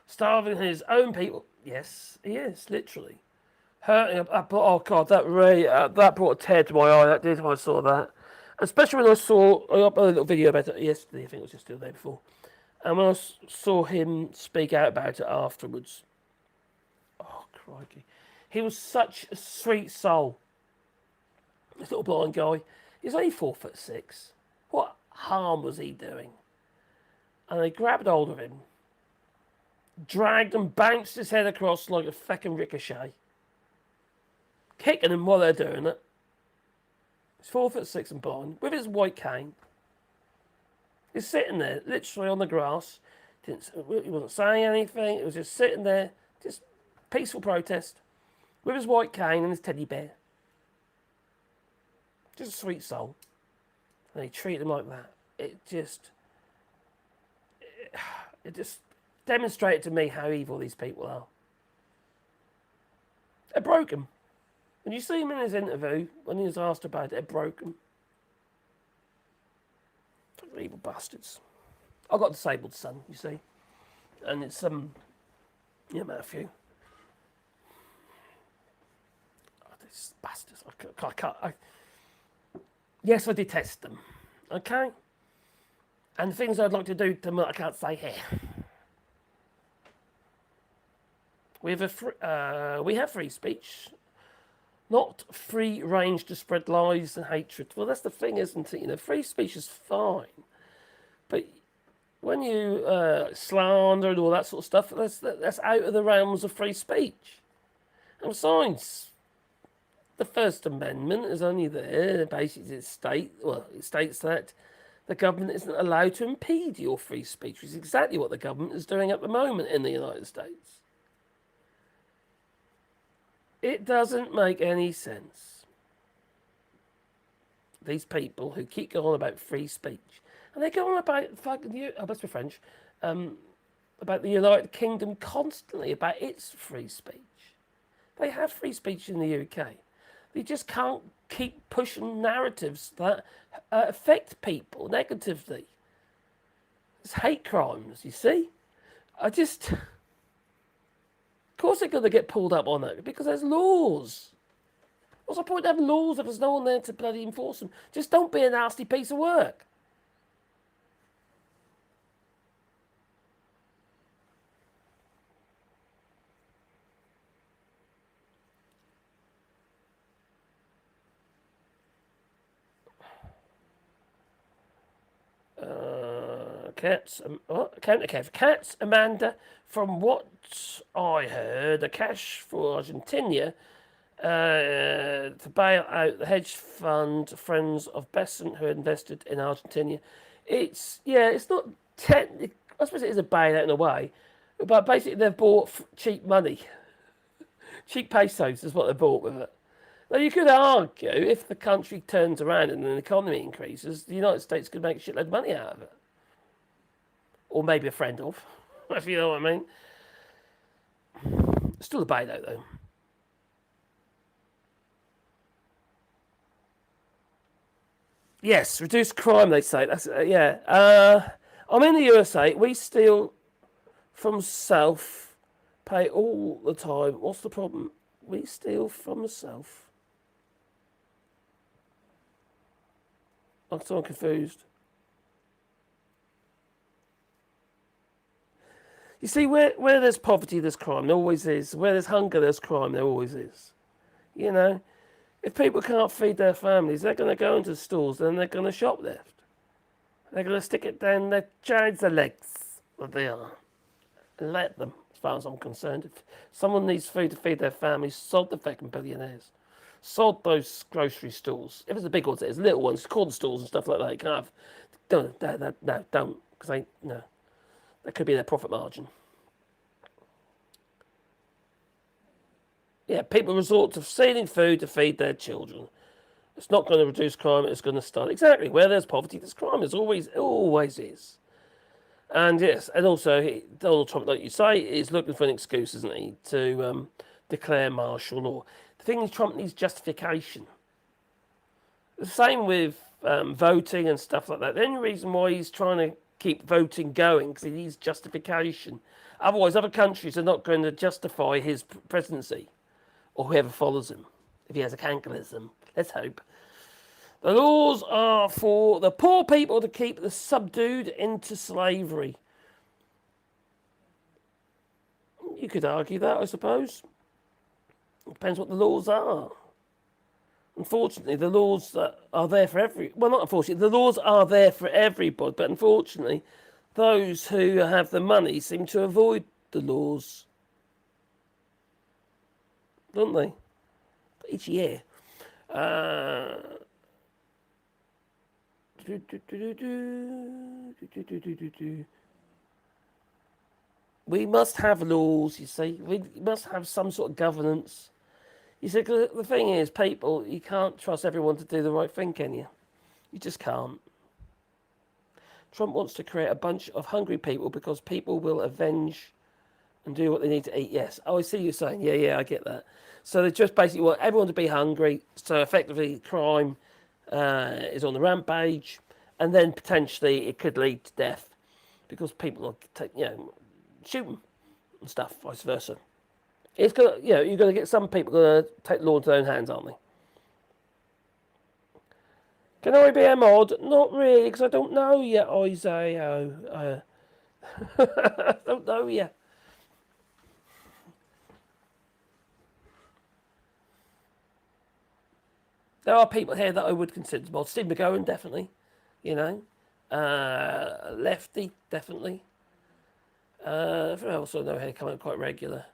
Starving his own people. Yes, he is literally hurting. Oh God, that brought a tear to my eye. That did. When I saw that, especially when I uploaded a little video about it yesterday. I think it was just the day before. And when I saw him speak out about it afterwards, oh crikey, he was such a sweet soul. This little blind guy. He's only 4'6". What harm was he doing? And they grabbed hold of him, dragged and bounced his head across like a feckin' ricochet, kicking him while they're doing it. He's 4'6" and blind, with his white cane. He's sitting there, literally on the grass. He wasn't saying anything. He was just sitting there, just peaceful protest, with his white cane and his teddy bear. Just a sweet soul. And they treat him like that. It just demonstrated to me how evil these people are. It broke him. When you see him in his interview, when he was asked about it, it broke him. Evil bastards. I've got a disabled son, you see. And it's, Matthew. Oh, these bastards. I can't. Yes, I detest them. Okay? And things I'd like to do to them I can't say here. We have free speech, not free range to spread lies and hatred. Well, that's the thing, isn't it? You know, free speech is fine. But when you slander and all that sort of stuff, that's out of the realms of free speech. And besides, the First Amendment is only there. Basically, it states that the government isn't allowed to impede your free speech, which is exactly what the government is doing at the moment in the United States. It doesn't make any sense. These people who keep going on about free speech, and they go on about fucking, I must be French, about the United Kingdom constantly, about its free speech. They have free speech in the UK. They just can't keep pushing narratives that affect people negatively. It's hate crimes, you see. Of course they're going to get pulled up on it because there's laws. What's the point of having laws if there's no one there to bloody enforce them? Just don't be a nasty piece of work. Cats, Amanda, from what I heard, the cash for Argentina to bail out the hedge fund friends of Besant who invested in Argentina. It's not technically, I suppose it is a bailout in a way, but basically they've bought cheap money. Cheap pesos is what they bought with it. Now, you could argue if the country turns around and the economy increases, the United States could make a shitload of money out of it. Or maybe a friend of, if you know what I mean. Still a bailout, though. Yes, reduce crime, they say. That's I'm in the USA. We steal from self, pay all the time. What's the problem? We steal from self. I'm so confused. You see, where there's poverty, there's crime. There always is. Where there's hunger, there's crime. There always is. You know, if people can't feed their families, they're going to go into the stores and they're going to shoplift. They're going to stick it down their child's legs, what they are, and let them, as far as I'm concerned. If someone needs food to feed their families, sod the fucking billionaires. Sod those grocery stores. If it's the big ones, it's little ones, corner stores and stuff like that. You can't have. Don't. Because that could be their profit margin. Yeah, people resort to stealing food to feed their children. It's not going to reduce crime, it's going to start. Exactly. Where there's poverty, there's crime. It always is. And yes, and also, Donald Trump, like you say, is looking for an excuse, isn't he, to declare martial law. The thing is, Trump needs justification. The same with voting and stuff like that. The only reason why he's trying to keep voting going because he needs justification. Otherwise, other countries are not going to justify his presidency or whoever follows him if he has a cankalism. Let's hope. The laws are for the poor people to keep the subdued into slavery. You could argue that, I suppose. It depends what the laws are. Unfortunately, the laws are there for not unfortunately, the laws are there for everybody, but unfortunately, those who have the money seem to avoid the laws. Don't they? Each year. We must have laws, you see. We must have some sort of governance. You see, 'cause the thing is, people, you can't trust everyone to do the right thing, can you? You just can't. Trump wants to create a bunch of hungry people because people will avenge and do what they need to eat. Yes. Oh, I see you saying. Yeah, I get that. So they just basically want everyone to be hungry. So effectively, crime is on the rampage, and then potentially it could lead to death because people will shoot them and stuff, vice versa. It's gonna, you're going to get some people going to take the law into their own hands, aren't they? Can I be a mod? Not really, because I don't know yet, Isaiah. I don't know yet. There are people here that I would consider mods. Steve McGowan, definitely. Lefty, definitely. I also know he come out quite regular.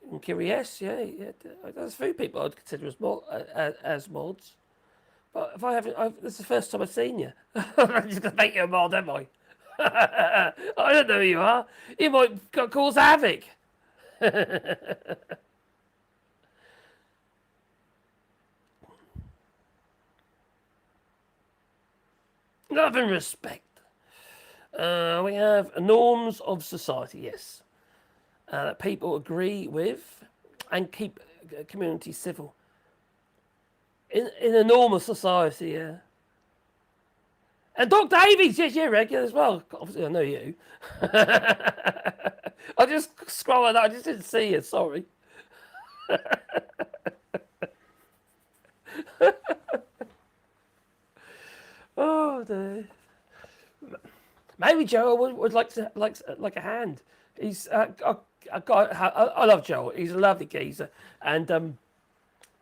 In Curious, yeah. There's a few people I'd consider as mods. But if I haven't, this is the first time I've seen you. I'm just going to make you a mod, am I? I don't know who you are. You might cause havoc. Love and respect. We have norms of society, yes. That people agree with and keep community civil. In a normal society, yeah. And Doc Davies, yes, you're regular as well. Obviously, I know you. I just scrolled that. I just didn't see you. Sorry. Oh, dear. Maybe Joe would like a hand. He's I love Joe. He's a lovely geezer, and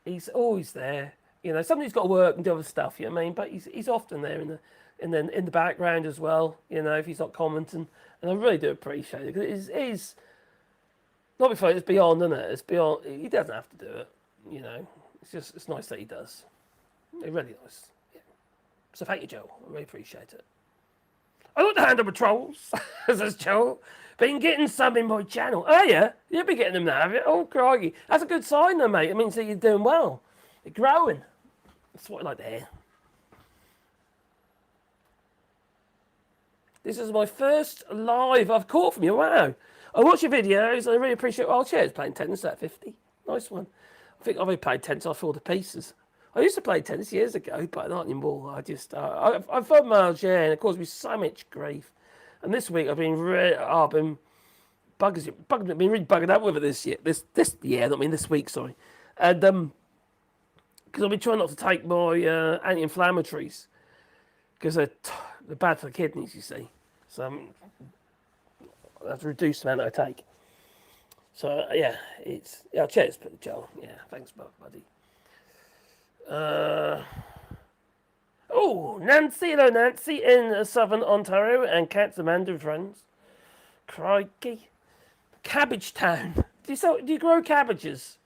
he's always there. You know, somebody's got to work and do other stuff. You know what I mean? But he's often there in the background as well. You know, if he's not commenting, and I really do appreciate it because it is not before it's beyond, isn't it? It's beyond. He doesn't have to do it. You know, it's nice that he does. It's really nice. Yeah. So thank you, Joe. I really appreciate it. I like the Handle Patrols, says Joe. Been getting some in my channel. Oh, yeah? You'll be getting them now, have you? Oh, crikey. That's a good sign, though, mate. It means that you're doing well. You're growing. That's what I like to hear. This is my first live I've caught from you. Wow. I watch your videos, and I really appreciate it. Oh, cheers. Playing tennis at 50. Nice one. I think I've only played tennis off all the pieces. I used to play tennis years ago, but not anymore. I just, I've fought my chair and it caused me so much grief. And this week I've been really, been really bugging up with it this year. This year, I mean this week, sorry. And because I've been trying not to take my anti-inflammatories because they're bad for the kidneys, you see. So I have to reduce the amount I take. So yeah, cheers, Joel. Yeah, thanks, buddy. Nancy, hello Nancy in southern Ontario and Cats Amanda and friends. Crikey. Cabbage Town. Do you grow cabbages?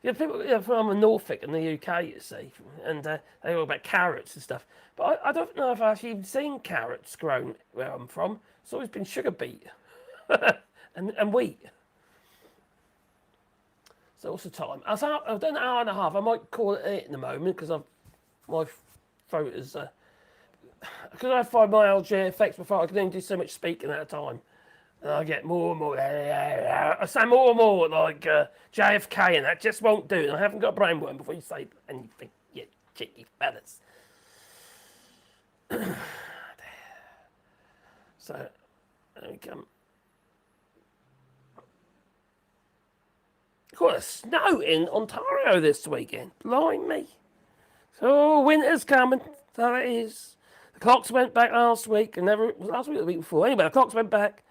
Yeah, people from Norfolk in the UK, you see, and they talk about carrots and stuff. But I don't know if I've actually even seen carrots grown where I'm from. It's always been sugar beet and wheat. So what's the time? I've done an hour and a half. I might call it in a moment because my throat is because I find my LG effects before I can only do so much speaking at a time, and I get more and more. I say more and more like JFK, and that just won't do. And I haven't got a brainworm before you say anything, you cheeky fellas. So there we come. Got a snow in Ontario this weekend. Blimey. So winter's coming. So it is. The clocks went back last week, and never was last week or the week before. Anyway, the clocks went back.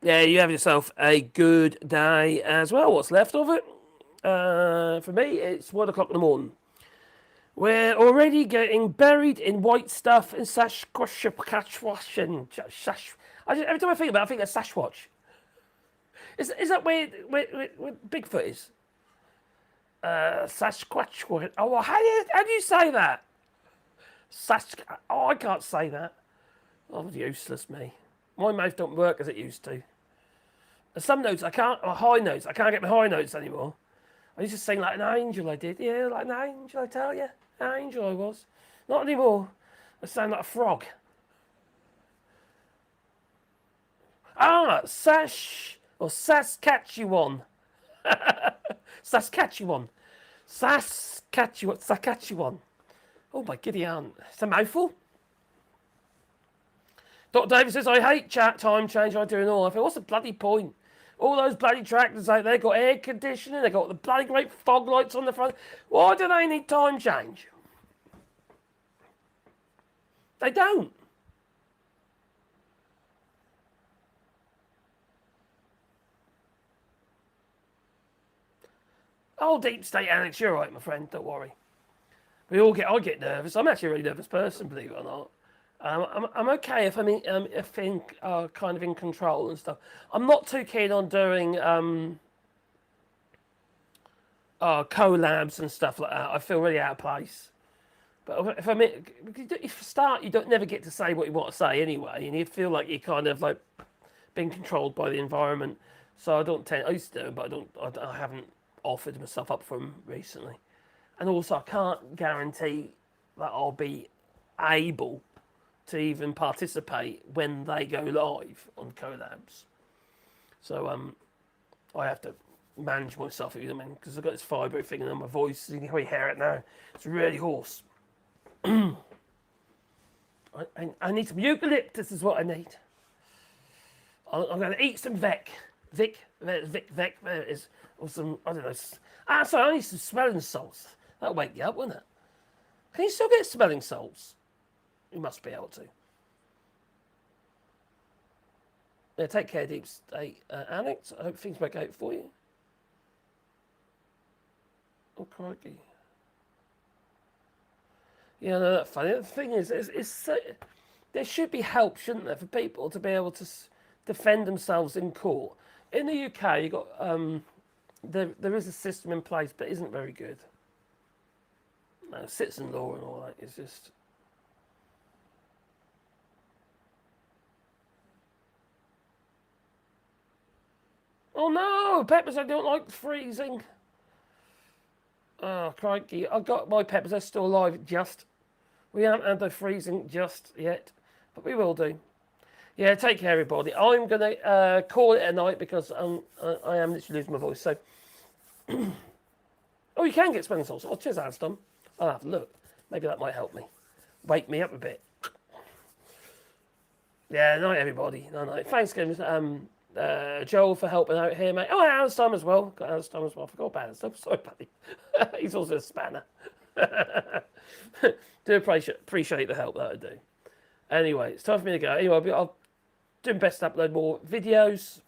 Yeah, you have yourself a good day as well. What's left of it? For me, it's 1 o'clock in the morning. We're already getting buried in white stuff and Sasquatch and every time I think about it, I think that's Sasquatch. Is that where Bigfoot is? Sasquatch. Oh, how do you say that? Oh, I can't say that. Oh, useless me. My mouth don't work as it used to. And some notes I can't, or high notes, I can't get my high notes anymore. I used to sing like an angel, I did. Yeah, like an angel, I tell you. An angel I was. Not anymore. I sound like a frog. Saskatchewan. Saskatchewan. Saskatchewan. Oh my giddy aunt. It's a mouthful. Dr. David says, I hate time change, I do and all. I think, what's the bloody point? All those bloody tractors out there got air conditioning, they got the bloody great fog lights on the front. Why do they need time change? They don't. Oh, deep state Alex, you're right, my friend. Don't worry. I get nervous. I'm actually a really nervous person, believe it or not. I'm okay if if kind of in control and stuff. I'm not too keen on doing collabs and stuff like that. I feel really out of place. But if you start, you don't never get to say what you want to say anyway, and you feel like you're kind of like being controlled by the environment. So I don't tend. I used to do, but I haven't offered myself up for them recently. And also, I can't guarantee that I'll be able to even participate when they go live on collabs. So I have to manage myself, you know what I mean? Because I've got this fibro thing in my voice. You can probably hear it now. It's really hoarse. I need some eucalyptus is what I need. I'm going to eat some Vic. There it is. Or some, I don't know. Sorry, I need some smelling salts. That'll wake you up, won't it? Can you still get smelling salts? You must be able to. Yeah, take care, Deep State Alex. I hope things work out for you. Oh, crikey. Yeah, no, that's funny. The thing is, there should be help, shouldn't there, for people to be able to defend themselves in court. In the UK, you got there is a system in place, but it isn't very good. No, citizen law and all that is just. Oh no, peppers! I don't like freezing. Oh crikey! I got my peppers. They're still alive. We haven't had the freezing just yet, but we will do. Yeah, take care, everybody. I'm gonna call it a night because I am literally losing my voice. So, oh, you can get smelling salts. Oh, cheers, Aston. I'll have a look. Maybe that might help me. Wake me up a bit. Yeah, night, everybody. Night. Thanks, Joel, for helping out here, mate. Oh, Alistair as well. Got Alistair as well. I forgot about Alistair. Sorry, buddy. He's also a spanner. Do appreciate the help that I do. Anyway, it's time for me to go. Anyway, I'll do my best to upload more videos.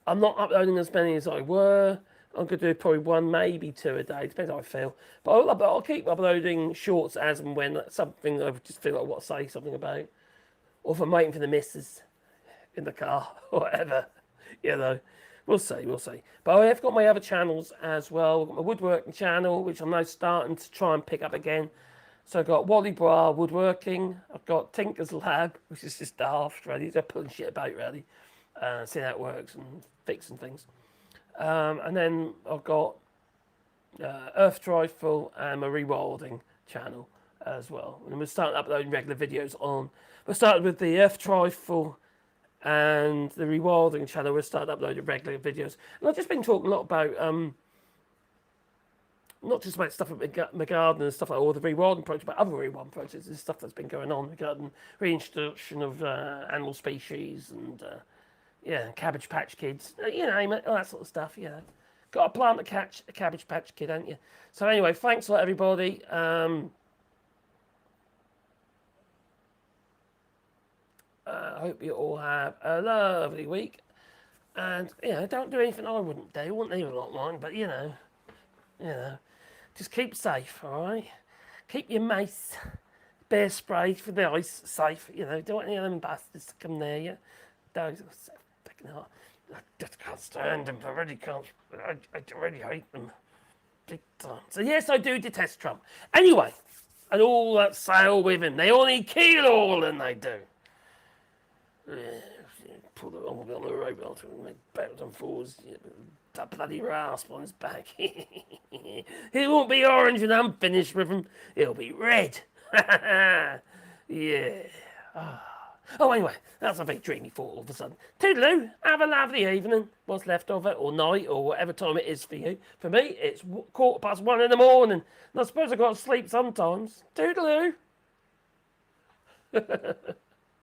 I'm not uploading as many as I were. I'm going to do probably one, maybe two a day. Depends how I feel. But I'll keep uploading shorts as and when something I just feel like I want to say something about. Or if I'm waiting for the missus in the car or whatever. You know, we'll see. But I have got my other channels as well. I've got my woodworking channel, which I'm now starting to try and pick up again. So I've got Wally Bra Woodworking. I've got Tinker's Lab, which is just daft, really. They're pulling shit about, really. Seeing how it works and fixing things. And then I've got Earth Trifle and my Rewilding channel as well. And we're starting uploading regular videos on. We started with the Earth Trifle and the Rewilding channel. We're starting uploading regular videos. And I've just been talking a lot about not just about stuff at my garden and stuff like all the rewilding projects, but other rewilding projects and stuff that's been going on regarding reintroduction of animal species and Cabbage Patch Kids, you know, all that sort of stuff. You know, got a plant to catch a Cabbage Patch Kid, haven't you? So anyway, thanks a lot, everybody. I hope you all have a lovely week, and don't do anything I wouldn't do. I wouldn't even like mine, but you know. Just keep safe, all right? Keep your mace, bear spray for the ice safe. You know, don't want any of them bastards to come near you. Those are so fucking hard. I just can't stand them. I really can't. I really hate them. Big time. So yes, I do detest Trump. Anyway, and all that sail with him. They only kill all, and they do. Pull the on the rope onto him, make backwards and forwards. That bloody rasp on his back. It won't be orange when I'm finished with him. It'll be red. Yeah. Oh, anyway, that's a big dreamy thought all of a sudden. Toodaloo, have a lovely evening, what's left of it, or night, or whatever time it is for you. For me, it's 1:15 in the morning, and I suppose I've got to sleep sometimes. Toodaloo.